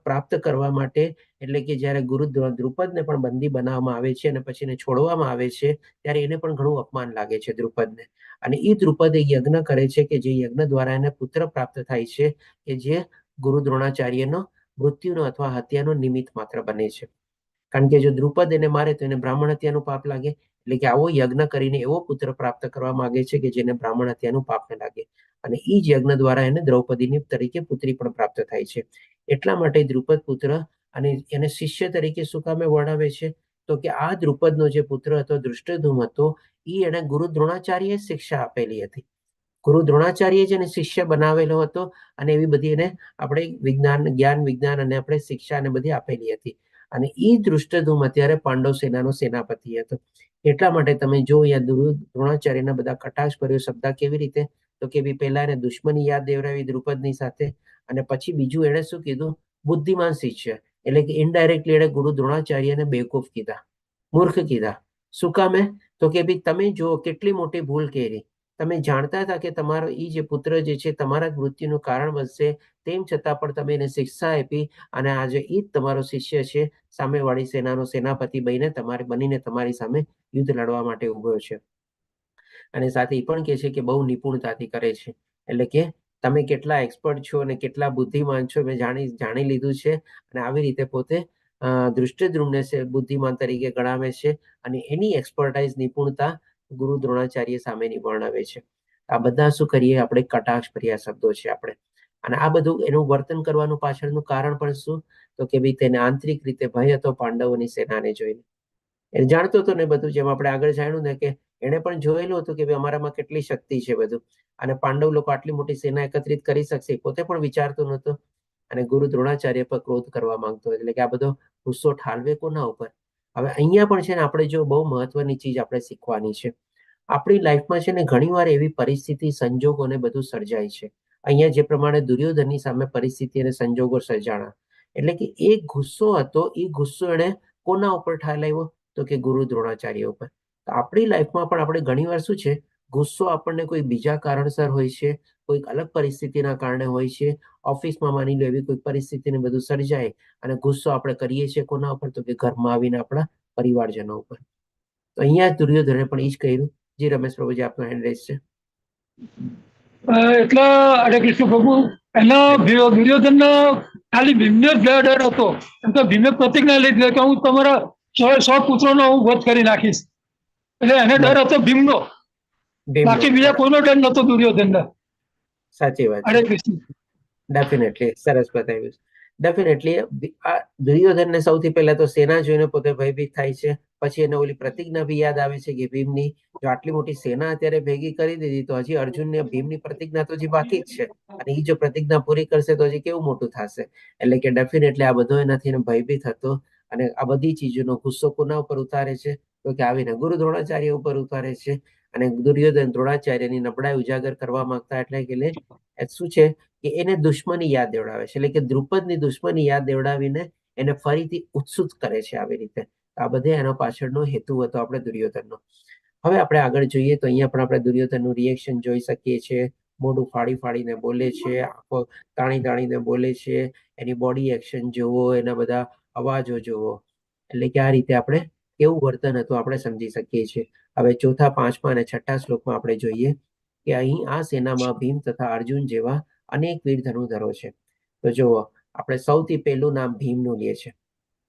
Speaker 3: પ્રાપ્ત કરવા માટે એટલે કે જ્યારે ગુરુ દ્રુપદને પણ બંદી બનાવવામાં આવે છે અને પછી એને છોડવામાં આવે છે ત્યારે એને પણ ઘણું અપમાન લાગે છે દ્રુપદને. અને એ દ્રુપદ યજ્ઞ કરે છે કે જે યજ્ઞ દ્વારા એને પુત્ર પ્રાપ્ત થાય છે કે જે ગુરુ દ્રોણાચાર્યનો મૃત્યુનો અથવા હત્યાનો નિમિત્ત માત્ર બને છે. કારણ કે જો દ્રુપદ એને મારે તો એને બ્રાહ્મણ હત્યાનું પાપ લાગે. એટલે કે આવો યજ્ઞ કરીને એવો પુત્ર પ્રાપ્ત કરવા માંગે છે કે જેને બ્રાહ્મણ હત્યાનું પાપ ન લાગે. અને એ જ યજ્ઞ દ્વારા એને દ્રૌપદીની તરીકે પુત્રી પણ પ્રાપ્ત થાય છે. એટલા માટે દ્રુપદ પુત્ર અને એને શિષ્ય તરીકે શું કામે વર્ણવે છે તો કે આ દ્રુપદનો જે પુત્ર હતો ધૃષ્ટદ્યુમ્ન હતો એ એને ગુરુ દ્રોણાચાર્યએ શિક્ષા આપેલી હતી. ગુરુ દ્રોણાચાર્ય જેને શિષ્ય બનાવેલો હતો અને એવી બધી એને આપણે જ્ઞાન વિજ્ઞાન અને આપણે શિક્ષા ને બધી આપેલી હતી. અને એ ધૃષ્ટદ્યુમ્ન અત્યારે પાંડવ સેનાનો સેનાપતિ હતો. એટલા માટે તમે જો અહીંયા ગુરુ દ્રોણાચાર્યના બધા કટાક્ષ ભર્યો શબ્દ કેવી રીતે તો કે પહેલા એને દુશ્મની યાદ દેવડાવી દ્રુપદની સાથે અને પછી બીજું એને શું કીધું, બુદ્ધિમાન શિષ્ય. એટલે કે ઇનડાયરેક્ટલી એને ગુરુ દ્રોણાચાર્યને બેવકૂફ કીધા, મૂર્ખ કીધા. શું કામે તો કે ભાઈ તમે જો કેટલી મોટી ભૂલ કરી. તમે જાણતા હતા કે તમારો એ જે પુત્ર જે છે તમારા જ મૃત્યુનું કારણ બનશે, તેમ છતાં પણ તમે એને શિક્ષા આપી અને આજે એ જ તમારો શિષ્ય છે સામેવાળી સેનાનો સેનાપતિ બનીને તમારી સામે યુદ્ધ લડવા માટે ઉભો છે. અને સાથે એ પણ કહે છે કે બહુ નિપુણતાથી કરે છે. એટલે કે તમે કેટલા એક્સપર્ટ છો અને કેટલા બુદ્ધિમાન છો મેં જાણી લીધું છે. અને આવી રીતે પોતે ધૃષ્ટદ્યુમ્નને બુદ્ધિમાન તરીકે ગણાવે છે અને એની એક્સપર્ટાઇઝ નિપુણતા ગુરુ દ્રોણાચાર્ય સામેની વર્ણવે છે. આ બધા શું કરીએ આપણે કટાક્ષ ભર્યા શબ્દો છે આપણે. અને આ બધું એનું વર્તન કરવાનું પાછળનું કારણ પણ શું તો કે ભાઈ તેને આંતરિક રીતે ભય હતો પાંડવોની સેનાને જોઈને. એ જાણતો હતો ને બધું, જેમ આપણે આગળ જાણ્યું ને કે એને પણ જોયેલું હતું કે ભાઈ અમારામાં કેટલી શક્તિ છે બધું અને પાંડવ લોકો આટલી મોટી સેના એકત્રિત કરી શકશે પોતે પણ વિચારતો નહોતો. અને ગુરુ દ્રોણાચાર્ય પર ક્રોધ કરવા માંગતો. એટલે કે આ બધો ગુસ્સો ઠાલવે કોના ઉપર? હવે અહીંયા પણ છે ને આપણે જો બહુ મહત્વની ચીજ આપણે શીખવાની છે. આપણી લાઈફમાં છે ને ઘણીવાર એવી પરિસ્થિતિ સંજોગોને બધું સર્જાય છે. અહીંયા જે પ્રમાણે દુર્યોધનની સામે પરિસ્થિતિ અને સંજોગો સર્જાણા. એટલે કે એ ગુસ્સો હતો, એ ગુસ્સો એને કોના ઉપર ઠાલવ્યો તો કે ગુરુ દ્રોણાચાર્ય ઉપર. તો આપણી લાઈફમાં પણ આપણે ઘણીવાર શું છે ગુસ્સો આપણને કોઈ બીજા કારણસર હોય છે, કોઈક અલગ પરિસ્થિતિના કારણે હોય છે. ઓફિસમાં માની લો એવી કોઈ પરિસ્થિતિને બધું સર્જાય અને ગુસ્સો આપણે કરીએ છીએ કોના ઉપર તો કે ઘરમાં આવીને આપણા પરિવારજનો ઉપર. તો અહીંયા દુર્યોધને પણ એ જ કર્યું. જી રમેશ પ્રભુજી, આપનો હેન્ડ રેઝ છે.
Speaker 4: એટલે હરે કૃષ્ણ પ્રભુ એના દુર્યોધન ખાલી ભીમને જ ડર હતો. એમ તો ભીમે પ્રતિજ્ઞા લીધી કે હું તમારા 100 પુત્રોનો હું વધ કરી નાખીશ. એટલે એને ડર હતો ભીમનો, બાકી બીજા કોઈનો ડર નતો દુર્યોધનને.
Speaker 3: સાચી વાત.
Speaker 4: હરે કૃષ્ણ.
Speaker 3: ડેફિનેટલી સરસ બતાવ્યું. ડેફિનેટલી આ દુર્યોધનને સૌથી પહેલા તો સેના જોઈને પોતે ભયભીત થાય છે. પછી એને ઓલી પ્રતિજ્ઞા બી યાદ આવે છે કે ભીમની જો આટલી મોટી સેના અત્યારે ભેગી કરી દીધી તો હજી અર્જુનને ભીમની પ્રતિજ્ઞા તો હજી બાકી જ છે અને એ જો પ્રતિજ્ઞા પૂરી કરશે તો હજી કેવું મોટું થશે. એટલે કે ડેફિનેટલી આ બધો એનાથી ભયભીત હતો અને આ બધી ચીજોનો ગુસ્સો કોના ઉપર ઉતારે છે તો કે આવીને ગુરુ દ્રોણાચાર્ય ઉપર ઉતારે છે. અને દુર્યોધન દ્રોણાચાર્યની નબળાઈ ઉજાગર કરવા માંગતા એટલે કે શું છે કે એને દુશ્મની યાદ દેવડાવે છે. એટલે કે દ્રુપદની દુશ્મની યાદ દેવડાવીને એને ફરીથી ઉત્સુક કરે છે આવી રીતે. આ બધે એનો પાછળનો હેતુ હતો આપણે દુર્યોધનનો. હવે આપણે આગળ જોઈએ તો અહીંયા પણ આપણે દુર્યોધનનું રિએક્શન જોઈ શકીએ છીએ. મોઢું ફાડી ફાડીને બોલે છે, આંખો તાણી તાણીને બોલે છે, એની બોડી એક્શન જોવો, એના બધા અવાજો જોવો. એટલે કે આ રીતે આપણે કેવું વર્તન હતું આપણે સમજી શકીએ છીએ. હવે ચોથા, પાંચમા અને છઠ્ઠા શ્લોકમાં આપણે જોઈએ કે અહીં આ સેનામાં ભીમ તથા અર્જુન જેવા અનેક વીર ધનુર્ધરો છે. તો જુઓ આપણે સૌથી પહેલું નામ ભીમનું લે છે.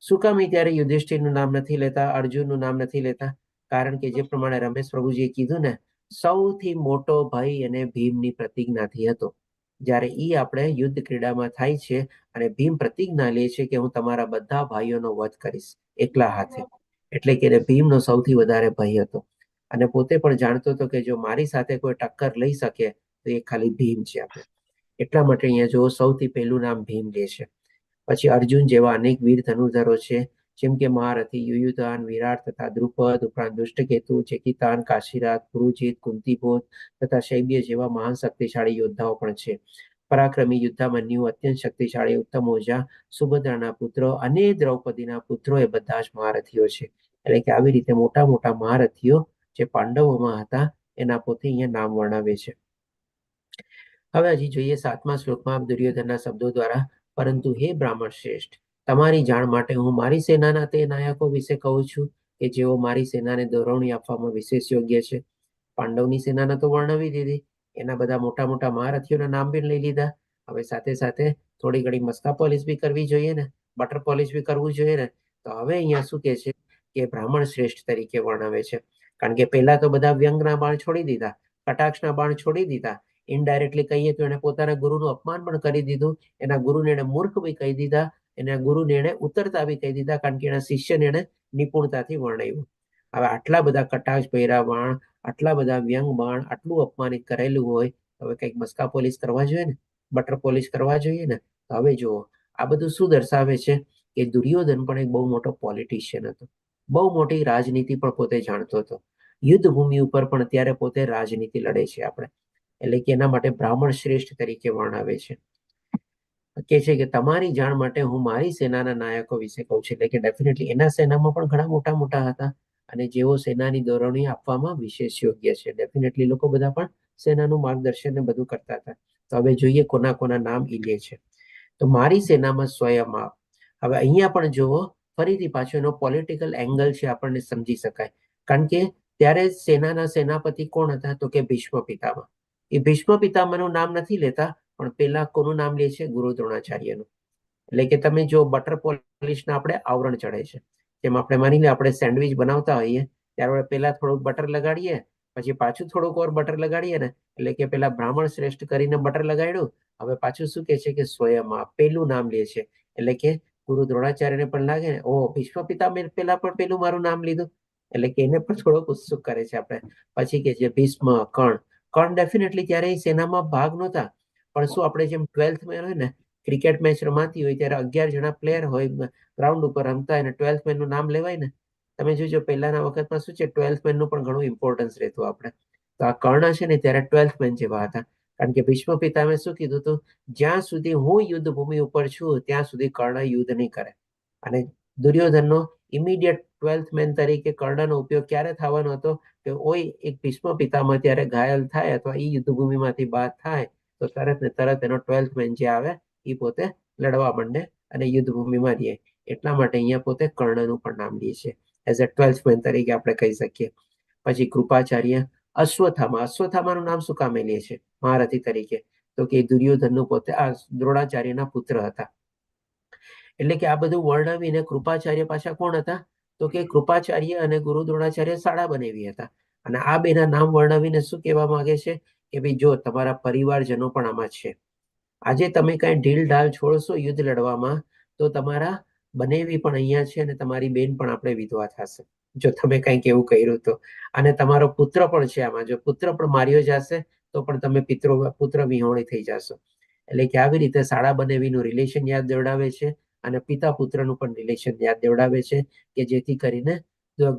Speaker 3: શું કામ ત્યારે યુધિષ્ઠિરનું નામ નથી લેતા, અર્જુનનું નામ નથી લેતા? કારણ કે જે પ્રમાણે રમેશ પ્રભુજીએ કીધું ને, સૌથી મોટો ભય એને ભીમની પ્રતિજ્ઞાથી હતો. જ્યારે ઈ આપણે યુદ્ધ ક્રીડામાં થાય છે અને ભીમ પ્રતિજ્ઞા લે છે કે હું તમારા બધા ભાઈઓનો વધ કરીશ એકલા હાથે, એટલે કે ભીમનો સૌથી વધારે ભય હતો અને પોતે પણ જાણતો હતો કે જો મારી સાથે કોઈ ટક્કર લઈ શકે તો એ ખાલી ભીમ છે. આપણે એટલા માટે અહીંયા જો સૌથી પહેલું નામ ભીમ લે છે. પછી અર્જુન જેવા અનેક વીર ધનુર્ધરો છે, જેમ કે મહારથી યુયુધાન, વિરાટ તથા દ્રુપદ, ઉપરાંત દુષ્ટકેતુ, ચેકિતાન, કાશીરાજ, પુરુજીત, કુંતીભોજ તથા શૈબ્ય જેવા મહાન શક્તિશાળી યોદ્ધાઓ પણ છે. પરાક્રમી યુદ્ધામન્યુ, અત્યંત શક્તિશાળી ઉત્તમ ઓજા, સુભદ્રાના પુત્રો અને દ્રૌપદીના પુત્રો એ બધા જ મહારથીઓ છે. એટલે કે આવી રીતે મોટા મોટા મહારથીઓ જે પાંડવોમાં હતા એના પોતે અહીંયા નામ વર્ણવે છે. હવે હજી જોઈએ 7મા શ્લોકમાં દુર્યોધનના શબ્દો દ્વારા, પરંતુ હે બ્રાહ્મણ શ્રેષ્ઠ, તમારી જાણ માટે હું મારી સેનાના તે નાયકો વિશે કહું છું કે જેઓ મારી સેનાને દોરવણી આપવામાં વિશેષ યોગ્ય છે. પાંડવની સેનાને તો વર્ણવી દીધી, એના બધા મોટા મોટા મહારથીઓના નામ બી લઈ લીધા. હવે સાથે સાથે થોડી ઘણી મસ્કા પોલિશ બી કરવી જોઈએ ને, બટર પોલિશ બી કરવું જોઈએ ને. તો હવે અહીંયા શું કે છે કે બ્રાહ્મણ શ્રેષ્ઠ તરીકે વર્ણવે છે. કારણ કે પહેલા તો બધા વ્યંગના બાણ છોડી દીધા, કટાક્ષના બાણ છોડી દીધા, ઇનડાયરેક્ટલી કહીએ તો એને પોતાના ગુરુનું અપમાન પણ કરી દીધું, એના ગુરુને એને મૂર્ખ બી કહી દીધા, એના ગુરુને એને ઉતરતા બી કહી દીધા, કારણ કે એના શિષ્યને એને નિપુણતાથી વર્ણવ્યું. હવે આટલા બધા કટાક્ષ ભૈરા બાણ, આટલા બધા વ્યંગ બાણ, આટલું અપમાનિત કરેલું હોય, હવે કંઈક મસ્કા પોલિશ કરવા જોઈએ ને, બટર પોલિશ કરવા જોઈએ ને. તો હવે જુઓ આ બધું શું દર્શાવે છે કે દુર્યોધન પણ એક બહુ મોટો પોલિટિશિયન હતો, બહુ મોટી રાજનીતિ પણ પોતે જાણતો હતો. યુદ્ધ ભૂમિ ઉપર પણ ત્યારે પોતે રાજનીતિ લડે છે આપણે, એટલે કે એના માટે બ્રાહ્મણ શ્રેષ્ઠ તરીકે વર્ણવે છે. કે છે કે તમારી જાણ માટે હું મારી સેનાના નાયકો વિશે કહું છું, એટલે કે ડેફિનેટલી એના સેનામાં પણ ઘણા મોટા મોટા હતા અને જેઓ સેનાની દોરવણી આપવામાં વિશેષ યોગ્ય છે. ડેફિનેટલી લોકો બધા પણ સેનાનું માર્ગદર્શન ને બધું કરતા હતા. તો હવે જોઈએ કોના કોના નામ ઈ લે છે. તો મારી સેનામાં સ્વયં આપ. હવે અહીંયા પણ જુઓ ફરીથી પાછો એનો પોલિટિકલ એંગલ છે, આપણને સમજી શકાય. કારણ કે ત્યારે સેનાના સેનાપતિ કોણ હતા તો કે ભીષ્મ પિતામહ. એ ભીષ્મ પિતામહનું નામ નથી લેતા, પણ પેલા કોનું નામ લે છે? ગુરુ દ્રોણાચાર્યનું. એટલે કે તમે જો બટર પોલિશના આપણે આવરણ ચડે છે, જેમ આપણે માની લે આપણે સેન્ડવિચ બનાવતા હોઈએ ત્યારે પેલા થોડુંક બટર લગાડીએ, પછી પાછું થોડુંક ઓર બટર લગાડીએ ને, એટલે કે પેલા બ્રાહ્મણ શ્રેષ્ઠ કરીને બટર લગાડ્યું, હવે પાછું શું કે છે કે સ્વયં પેલું નામ લે છે. એટલે કે ગુરુ દ્રોણાચાર્યને પણ લાગે ને, ઓ ભીષ્મ પિતામહ પેલા પણ પેલું મારું નામ લીધું, એટલે કે એને પણ થોડોક ઉત્સુક કરે છે આપણે. પછી કે છે ભીષ્મ, કર્ણ ડેફિનેટલી ત્યારે સેનામાં ભાગ નહોતા, પણ શું આપણે જેમ 12th મેન હોય ને, ક્રિકેટ મેચ રમાતી હોય ત્યારે 11 જણા પ્લેયર હોય ગ્રાઉન્ડ ઉપર રમતા, અને 12th મેનનું નામ લેવાય ને. તમે જોજો પહેલાના વખતમાં શું છે 12th મેનનું પણ ઘણું ઇમ્પોર્ટન્સ રહેતું આપણે. તો આ કર્ણ છે ને ત્યારે 12th મેન જેવા હતા, કારણ કે ભીષ્મ પિતામહે શું કીધું હતું, જ્યાં સુધી હું યુદ્ધ ભૂમિ ઉપર છું ત્યાં સુધી કર્ણ યુદ્ધ નહીં કરે. અને દુર્યોધનનો ઇમિડિયેટ 12th મેન તરીકે કર્ણનો ઉપયોગ ક્યારે થવાનો હતો કે ઓય એક ભીષ્મ પિતામહ ત્યારે ઘાયલ થાય અથવા એ યુદ્ધ ભૂમિમાંથી બહાર થાય તો તરત ને તરત એનો 12th મેન જે આવે એ પોતે લડવા માંડે અને યુદ્ધ ભૂમિમાં રહે. એટલા માટે અહીંયા પોતે કર્ણનું પણ નામ લે છે, એઝ અ 12th મેન તરીકે આપણે કહી શકીએ. પછી કૃપાચાર્ય, અશ્વત્થામાનું નામ શું કામે લે છે મહારથી તરીકે? તો કે દુર્યોધનનું પોતે આ દ્રોણાચાર્યના પુત્ર હતા. એટલે કે આ બધું વર્ણવીને કૃપાચાર્ય પાછા કોણ હતા તો કે કૃપાચાર્ય અને ગુરુ દ્રોણાચાર્ય શાળા બનેવી હતા. અને આ બેના નામ વર્ણવીને શું કહેવા માંગે છે કે ભાઈ જો તમારા પરિવારજનો પણ આમાં છે, આજે તમે કઈ ઢીલ ઢાલ છોડશો યુદ્ધ લડવામાં તો તમારા બનેવી પણ અહીંયા છે અને તમારી બેન પણ આપણે વિધવા થશે જો તમે કંઈક એવું કર્યું તો, અને તમારો પુત્ર પણ છે આમાં, જો પુત્ર પણ માર્યો જશે તો પણ તમે પુત્ર વિહોણી થઈ જશો. એટલે કે આવી રીતે શાળા બનેવીનું રિલેશન યાદ દેવડાવે છે અને પિતા પુત્રનું પણ રિલેશન યાદ દેવડાવે છે કે જેથી કરીને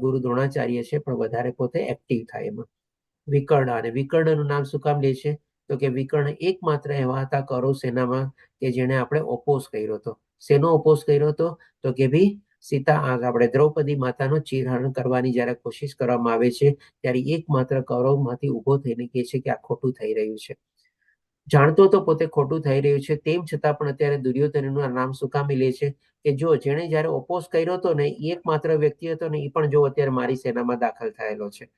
Speaker 3: ગુરુ દ્રોણાચાર્ય છે પણ વધારે પોતે એક્ટિવ થાય એમાં. વિકર્ણ, અને વિકર્ણનું નામ શું કામ લે છે તો કે વિકર્ણ એકમાત્ર એવા હતા કૌરવ સેનામાં કે જેને આપણે ઓપોઝ કર્યો હતો. શેનો ઓપોઝ કર્યો હતો તો કે ભાઈ સીતા આપણે દ્રૌપદી માતાનું ચીરહરણ કરવાની જયારે કોશિશ કરવામાં આવે છે ત્યારે એકમાત્ર કૌરવમાંથી ઉભો થઈને કહે છે કે આ ખોટું થઈ રહ્યું છે. જાણતો તો પોતે ખોટું થઈ રહ્યું છે, તેમ છતાં પણ અત્યારે દુર્યોધનનું નામ શું કામ લે છે કે જો જેણે જયારે ઓપોઝ કર્યો હતો ને એકમાત્ર વ્યક્તિ હતો ને એ પણ જો અત્યારે મારી સેનામાં દાખલ થયેલો છે.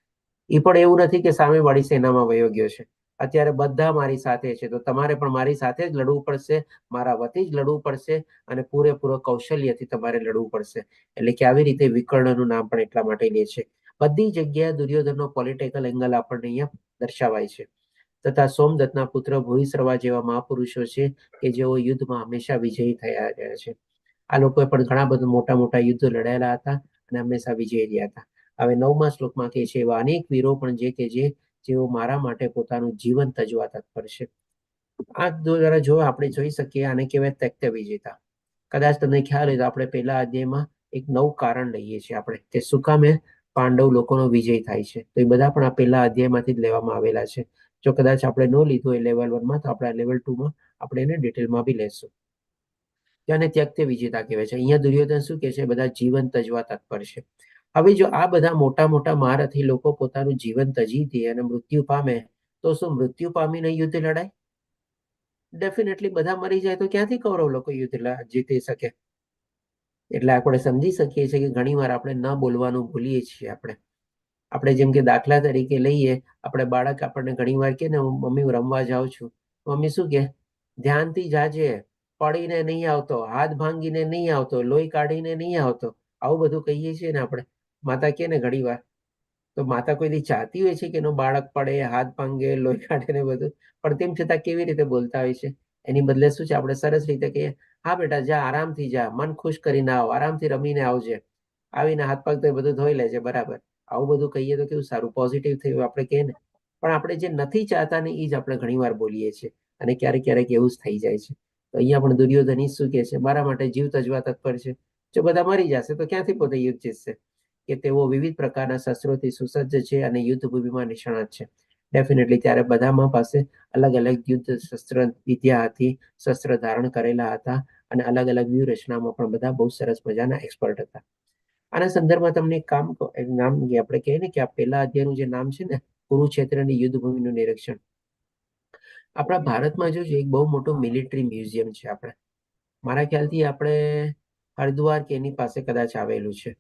Speaker 3: એ પણ એવું નથી કે સામેવાળી સેનામાં વયો ગયો છે, અત્યારે બધા મારી સાથે છે, તો તમારે પણ મારી સાથે જ લડવું પડશે, મારા વતી જ લડવું પડશે, અને પૂરેપૂરો કૌશલ્યથી તમારે લડવું પડશે. એટલે કે આવી રીતે વિકર્ણનું નામ પણ એટલા માટે લે છે. બધી જગ્યાએ દુર્યોધનનો પોલિટિકલ એંગલ આપણને અહીંયા દર્શાવાય છે. તથા સોમદત્તના પુત્ર ભૂરિશ્રવા જેવા મહાપુરુષો છે કે જેઓ યુદ્ધમાં હંમેશા વિજયી થયા રહ્યા છે. આ લોકોએ પણ ઘણા બધા મોટા મોટા યુદ્ધો લડાયેલા હતા અને હંમેશા વિજયી રહ્યા હતા. હવે 9મા શ્લોકમાં કહે છે, એવા અનેક વીરો પણ જે કે જેઓ મારા માટે પોતાનું જીવન તજવા તત્પર છે. આ દ્વારા જો આપણે જોઈ શકીએ, આને કહેવાય ત્યક્ત વિજેતા. કદાચ તમને ખ્યાલ હોય તો આપણે પહેલા અધ્યાયમાં એક નવું કારણ લઈએ છીએ આપણે, કે શું કામે પાંડવ લોકોનો વિજય થાય છે. તો એ બધા પણ આ પહેલા અધ્યાયમાંથી જ લેવામાં આવેલા છે. જો કદાચ આપણે ન લીધું હોય લેવલ 1માં, તો આપણે લેવલ 2માં આપણે એને ડિટેલમાં બી લેશું. તેને ત્યક્ત વિજેતા કહેવાય છે. અહીંયા દુર્યોધન શું કહે છે? બધા જીવન તજવા તત્પર છે. હવે જો આ બધા મોટા મોટા મહારથી લોકો પોતાનું જીવન તજી દે અને મૃત્યુ પામે, તો શું મૃત્યુ પામીને યુદ્ધ લડાય? ડેફિનેટલી બધા મરી જાય તો ક્યાંથી કૌરવ લોકો યુદ્ધ જીતી શકે? એટલે આપણે સમજી શકીએ છીએ કે ઘણી વાર આપણે ન બોલવાનું ભૂલીએ છીએ. આપણે જેમ કે દાખલા તરીકે લઈએ, આપણે બાળક આપણને ઘણી વાર કે ને, હું મમ્મી રમવા જાઉં છું, મમ્મી શું કે? ધ્યાનથી જાજે, પડીને નહીં આવતો, હાથ ભાંગીને નહીં આવતો, લોહી કાઢીને નહીં આવતો. આવું બધું કહીએ છીએ ને આપણે. માતા કે ને ઘણી વાર, તો માતા કોઈ દી ચાહતી હોય છે કે એનું બાળક પડે, હાથ ભાંગે, લોહી કાઢે ને બધું, પણ તેમ છતાં કેવી રીતે બોલતા હોય છે? એની બદલે શું છે, આપણે સરસ રીતે કહીએ, હા બેટા જા, આરામથી જા, મન ખુશ કરીને આવ, આરામથી રમીને આવજે, આવીને હાથ પગ તો બધું ધોઈ લેજે, બરાબર. આવું બધું કહીએ તો કેવું સારું, પોઝિટિવ થયું આપણે કહીએ ને. પણ આપણે જે નથી ચાહતા ને એ જ આપણે ઘણી વાર બોલીએ છીએ, અને ક્યારેક ક્યારેક એવું જ થઈ જાય છે. તો અહીંયા પણ દુર્યોધન શું કહે છે? મારા માટે જીવ તજવા તત્પર છે. જો બધા મરી જશે તો ક્યાંથી પોતે યુદ્ધ જીતશે? કે તેઓ વિવિધ પ્રકારના શસ્ત્રોથી સુસજ્જ છે અને યુદ્ધ ભૂમિમાં નિષ્ણાત છે. ડેફિનેટલી ત્યારે બધામાં પાસે અલગ અલગ યુદ્ધ શસ્ત્ર વિદ્યા હતી, શસ્ત્ર ધારણ કરેલા હતા, અને અલગ અલગ વ્યૂહરચનામાં પણ બધા બહુ સરસ મજાના એક્સપર્ટ હતા. આના સંદર્ભમાં તમને એક નામ આપણે કહીએ ને કે આ પહેલા અધ્યાયનું જે નામ છે ને, કુરુક્ષેત્રની યુદ્ધ ભૂમિનું નિરીક્ષણ. આપણા ભારતમાં જો એક બહુ મોટું મિલિટરી મ્યુઝિયમ છે. મારા ખ્યાલથી આપણે હરિદ્વાર કે એની પાસે કદાચ આવેલું છે.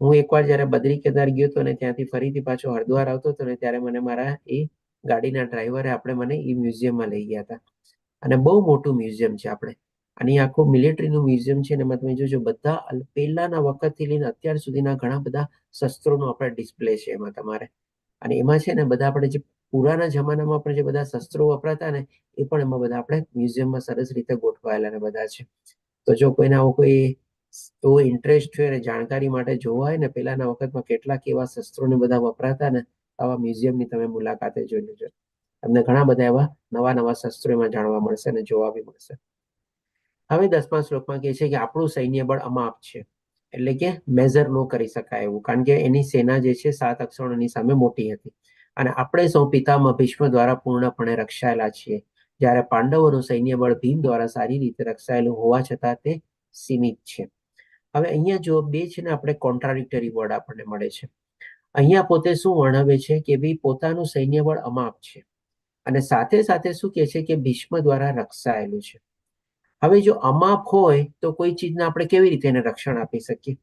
Speaker 3: હું એકવાર જયારે બદ્રી કેદાર ગયો હતો ને ત્યાંથી ફરીથી પાછો હરિદ્વાર આવતો હતો ને, ત્યારે મને મારા એ ગાડીના ડ્રાઈવરે મને એ મ્યુઝિયમમાં લઈ ગયા હતા. અને બહુ મોટું મ્યુઝિયમ છે અને આખું મિલિટરીનું મ્યુઝિયમ છે. એમાં તમે જોજો બધા પહેલાના વખતથી લઈને અત્યાર સુધીના ઘણા બધા શસ્ત્રોનો આપણે ડિસ્પ્લે છે એમાં તમારે. અને એમાં છે ને બધા આપણે જે પુરાના જમાનામાં પણ જે બધા શસ્ત્રો વપરાતા ને, એ પણ એમાં બધા આપણે મ્યુઝિયમમાં સરસ રીતે ગોઠવાયેલા ને બધા છે. તો જો કોઈને આવો કોઈ એવો ઇન્ટરેસ્ટ છે અને જાણકારી માટે જોવા હોય ને, પહેલાના વખતમાં કેટલાક એવા શસ્ત્રોને બધા વપરાતા ને, આવા મ્યુઝિયમની તમે મુલાકાતે જોઈ લેજો. તમને ઘણા બધા એવા નવા નવા શસ્ત્રો એમાં જાણવા મળશે અને જોવા બી મળશે. હવે 10મા શ્લોકમાં કહે છે કે આપણું સૈન્ય બળ અમાપ છે, એટલે કે મેઝર ન કરી શકાય એવું, કારણ કે એની સેના જે છે 7 અક્ષરોની સામે મોટી હતી. અને આપણે સૌ પિતામહ ભીષ્મ દ્વારા પૂર્ણપણે રક્ષાયેલા છીએ, જ્યારે પાંડવોનું સૈન્ય બળ ભીમ દ્વારા સારી રીતે રક્ષાયેલું હોવા છતાં તે સીમિત છે. હવે અહીંયા જો બે છે ને, આપણે કોન્ટ્રાડિક્ટરી વર્ડ આપણને મળે છે. અહીંયા પોતે શું વર્ણવે છે કે ભાઈ પોતાનું સૈન્ય બળ અમાપ છે, અને સાથે સાથે શું કહે છે કે ભીષ્મ દ્વારા રક્ષાયેલું છે. હવે જો અમાપ હોય તો કોઈ ચીજને આપણે કેવી રીતે એને રક્ષણ આપી શકીએ?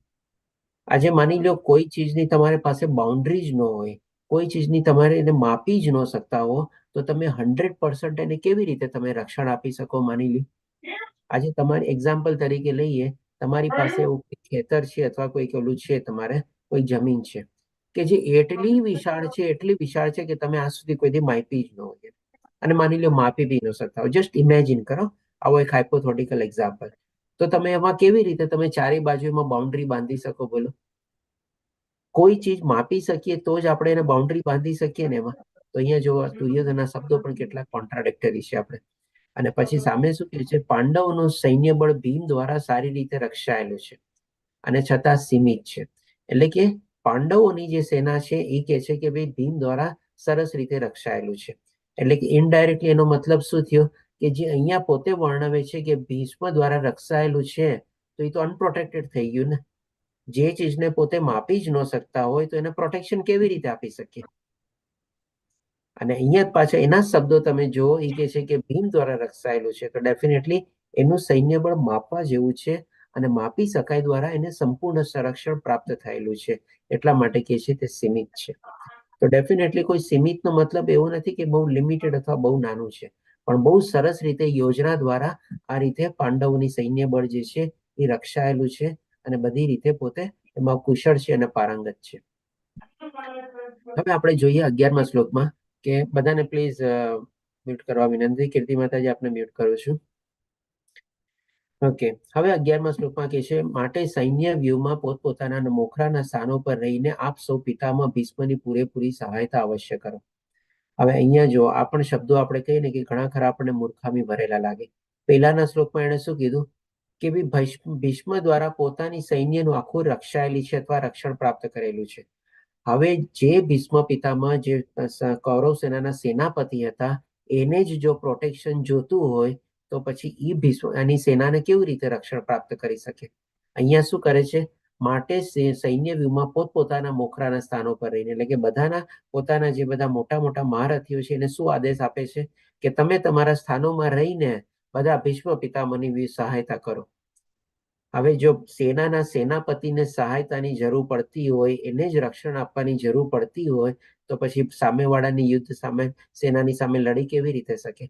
Speaker 3: આજે માની લો કોઈ ચીજની તમારી પાસે બાઉન્ડ્રી જ ન હોય, કોઈ ચીજની તમારે એને માપી જ ન શકતા હો, તો તમે 100% એને કેવી રીતે તમે રક્ષણ આપી શકો? માની લો આજે તમારી એક્ઝામ્પલ તરીકે લઈએ, તમારી પાસે એવું ખેતર છે અથવા કોઈક ઓલું છે, તમારે કોઈ જમીન છે કે જે એટલી વિશાળ છે કે તમે આજ સુધી કોઈ દી માપી જ ન હોય, અને માની લો માપી બી ન શકતા હોય. જસ્ટ ઇમેજિન કરો, આવો એક હાઇપોથેટિકલ એક્ઝામ્પલ. તો તમે એમાં કેવી રીતે તમે ચારે બાજુ એમાં બાઉન્ડ્રી બાંધી શકો? બોલો. કોઈ ચીજ માપી શકીએ તો જ આપણે એને બાઉન્ડ્રી બાંધી શકીએ ને એમાં. તો અહીંયા જો દુર્યોધનના શબ્દો પણ કેટલાક કોન્ટ્રાડિક્ટરી છે આપણે. અને પછી સામે શું કહે છે? પાંડવોનું સૈન્ય બળ ભીમ દ્વારા સારી રીતે રક્ષાયેલું છે અને છતાં સીમિત છે. એટલે કે પાંડવોની જે સેના છે એ કહે છે કે ભાઈ ભીમ દ્વારા સરસ રીતે રક્ષાયેલું છે. એટલે કે ઇનડાયરેક્ટલી એનો મતલબ શું થયો કે જે અહીંયા પોતે વર્ણવે છે કે ભીષ્મ દ્વારા રક્ષાયેલું છે, તો એ તો અનપ્રોટેક્ટેડ થઈ ગયું ને. જે ચીજને પોતે માપી જ ન શકતા હોય તો એને પ્રોટેક્શન કેવી રીતે આપી શકીએ? અને અહીંયા પાછા એના શબ્દો તમે જો, એ કહે છે કે ભીમ દ્વારા રક્ષાયેલું છે, તો ડેફિનેટલી એનું સૈન્ય બળ માપવા જેવું છે, અને માપી શકાય દ્વારા એને સંપૂર્ણ સંરક્ષણ પ્રાપ્ત થયેલું છે, એટલા માટે કહે છે તે સીમિત છે. તો ડેફિનેટલી કોઈ સીમિતનો મતલબ એવો નથી કે બહુ લિમિટેડ અથવા બહુ નાનું છે, પણ બહુ સરસ રીતે યોજના દ્વારા આ રીતે પાંડવોની સૈન્ય બળ જે છે એ રક્ષાયેલું છે અને બધી રીતે પોતે એમાં કુશળ છે અને પારંગત છે. હવે આપણે જોઈએ 11મા શ્લોકમાં કે બધાને પ્લીઝ મ્યુટ કરવા વિનંતી. કીર્તિ માતાજી, આપને મ્યુટ કરું છું. ઓકે, હવે 11મા શ્લોકમાં કહે છે, માટે સૈન્ય વ્યૂહમાં પોતપોતાના મોખરાના સ્થાનો પર રહીને આપ સૌ પિતામહ ભીષ્મની પૂરેપૂરી સહાયતા અવશ્ય કરો. હવે અહીંયા જો આ પણ શબ્દો આપણે કહીએ ને કે ઘણા ખરા આપણને મૂર્ખામી ભરેલા લાગે. પહેલાના શ્લોકમાં એણે શું કીધું કે ભીષ્મ દ્વારા પોતાની સૈન્યનું આખું રક્ષાયેલી છે અથવા રક્ષણ પ્રાપ્ત કરેલું છે. હવે જે ભીષ્મ પિતામહ જે કૌરવ સેનાના સેનાપતિ હતા એને જ જો પ્રોટેક્શન જોતું હોય તો પછી ઈ ભીષ્મ એની સેનાને કેવી રીતે રક્ષણ પ્રાપ્ત કરી શકે? અહીંયા શું કરે છે? માટે સૈન્ય વ્યૂહમાં પોતપોતાના મોખરાના સ્થાનો પર રહીને, એટલે કે બધાના પોતાના જે બધા મોટા મોટા મહારથીઓ છે એને શું આદેશ આપે છે કે તમે તમારા સ્થાનોમાં રહીને બધા ભીષ્મ પિતામહની સહાયતા કરો. હવે જો સેનાના સેનાપતિને સહાયતાની જરૂર પડતી હોય, એને જ રક્ષણ આપવાની જરૂર પડતી હોય તો પછી સામેવાળાની યુદ્ધ સામે સેનાની સામે લડી કેવી રીતે શકે?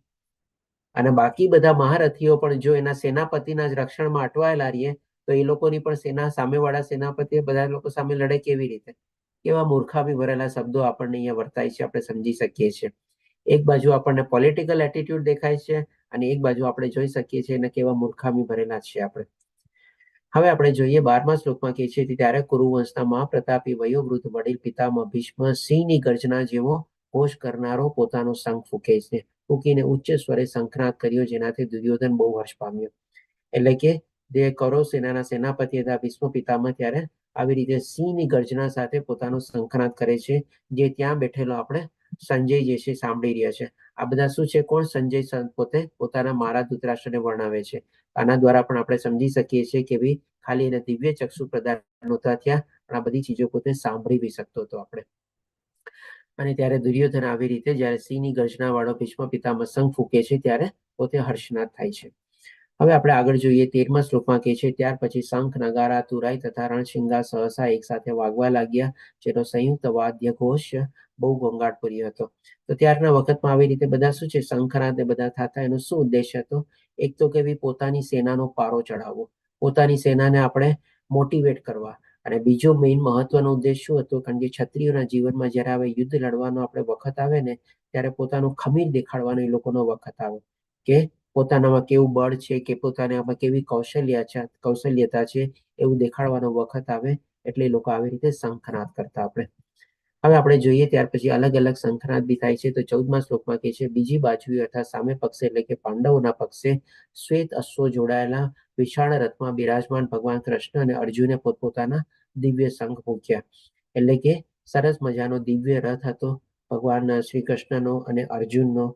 Speaker 3: અને બાકી બધા મહારથીઓ પણ જો એના સેનાપતિના જ રક્ષણમાં અટવાયેલા રહીએ તો એ લોકોની પણ સેના સામેવાળા સેનાપતિ બધા લોકો સામે લડે કેવી રીતે? કેવા મૂર્ખામી ભરેલા શબ્દો આપણને અહીંયા વર્તાય છે, આપણે સમજી શકીએ છીએ. એક બાજુ આપણને પોલિટિકલ એટીટ્યુડ દેખાય છે અને એક બાજુ આપણે જોઈ શકીએ છીએ એને કેવા મૂર્ખામી ભરેલા છે આપણે. હવે આપણે જોઈએ 12મા શ્લોકમાં કહે છે, ત્યારે કુરુવંશના મહાપ્રતાપી વયોવૃદ્ધ વડીલ પિતામહ ભીષ્મ સિંહની ગર્જના જેવો ઘોષ કરનારો પોતાનો શંખ ફૂંકે છે. ફૂંકીને ઉચ્ચ સ્વરે શંખનાદ કર્યો, જેનાથી દુર્યોધન બહુ હર્ષ પામ્યો. એટલે કે જે કૌરવ સેનાના સેનાપતિ હતા ભીષ્મ પિતામહ ત્યારે આવી રીતે સિંહની ગર્જના સાથે પોતાનો શંખનાદ કરે છે, જે ત્યાં બેઠેલો આપણે સંજય જે છે સાંભળી રહ્યા છે. આ બધા શું છે? કોણ? સંજય પોતે પોતાના મહારાજ ધૃતરાષ્ટ્રને વર્ણવે છે. આના દ્વારા પણ આપણે સમજી શકીએ છીએ કે ભાઈ ખાલી એને દિવ્ય ચક્ષુ પ્રદાન નહોતા થયા, પણ આ બધી ચીજો પોતે સાંભળી બી શકતો હતો આપણે. અને ત્યારે દુર્યોધન આવી રીતે જ્યારે સિંહની ગર્જના વાળો ભીષ્મ પિતામહ શંખ ફૂંકે છે ત્યારે પોતે હર્ષનાદ થાય છે. હવે આપણે આગળ જોઈએ 13મા શ્લોકમાં કહે છે, ત્યાર પછી શંખ, નગારા, તુરાઈ તથા રણશિંગા સહસા એક સાથે વાગવા લાગ્યા, જેનો સંયુક્ત વાદ્ય ઘોષ બહુ ઘોંઘાટભર્યો હતો. તો ત્યારના વખતમાં આવી રીતે બધા શું છે શંખનાદ ને બધા થતા, એનો શું ઉદ્દેશ હતો? એક તો કે પોતાની સેનાનો પારો ચડાવવો, પોતાની સેનાને આપણે મોટિવેટ કરવા, અને બીજો મેઇન મહત્વનો ઉદ્દેશ શું હતો? કારણ કે ક્ષત્રિયોના જીવનમાં જ્યારે હવે યુદ્ધ લડવાનો આપણે વખત આવે ને ત્યારે પોતાનું ખમીર દેખાડવાનો એ લોકોનો વખત આવે કે પોતાનામાં કેવું બળ છે કે પોતાનામાં કેવી કૌશલ્યતા છે એવું દેખાડવાનો વખત આવે એટલે એ લોકો આવી રીતે શંખનાદ કરતા આપણે. હવે આપણે જોઈએ ત્યાર પછી અલગ અલગ શંખનાદ બી થાય છે. તો 14મા શ્લોકમાં કહે છે, બીજી બાજુ અર્થાત સામે પક્ષે એટલે કે પાંડવોના પક્ષે શ્વેત અશ્વો જોડાયેલા વિશાળ રથમાં બિરાજમાન ભગવાન કૃષ્ણ અને અર્જુને પોતપોતાના દિવ્ય શંખ ફૂંક્યા. એટલે કે સરસ મજાનો દિવ્ય રથ હતો ભગવાન શ્રી કૃષ્ણનો અને અર્જુનનો.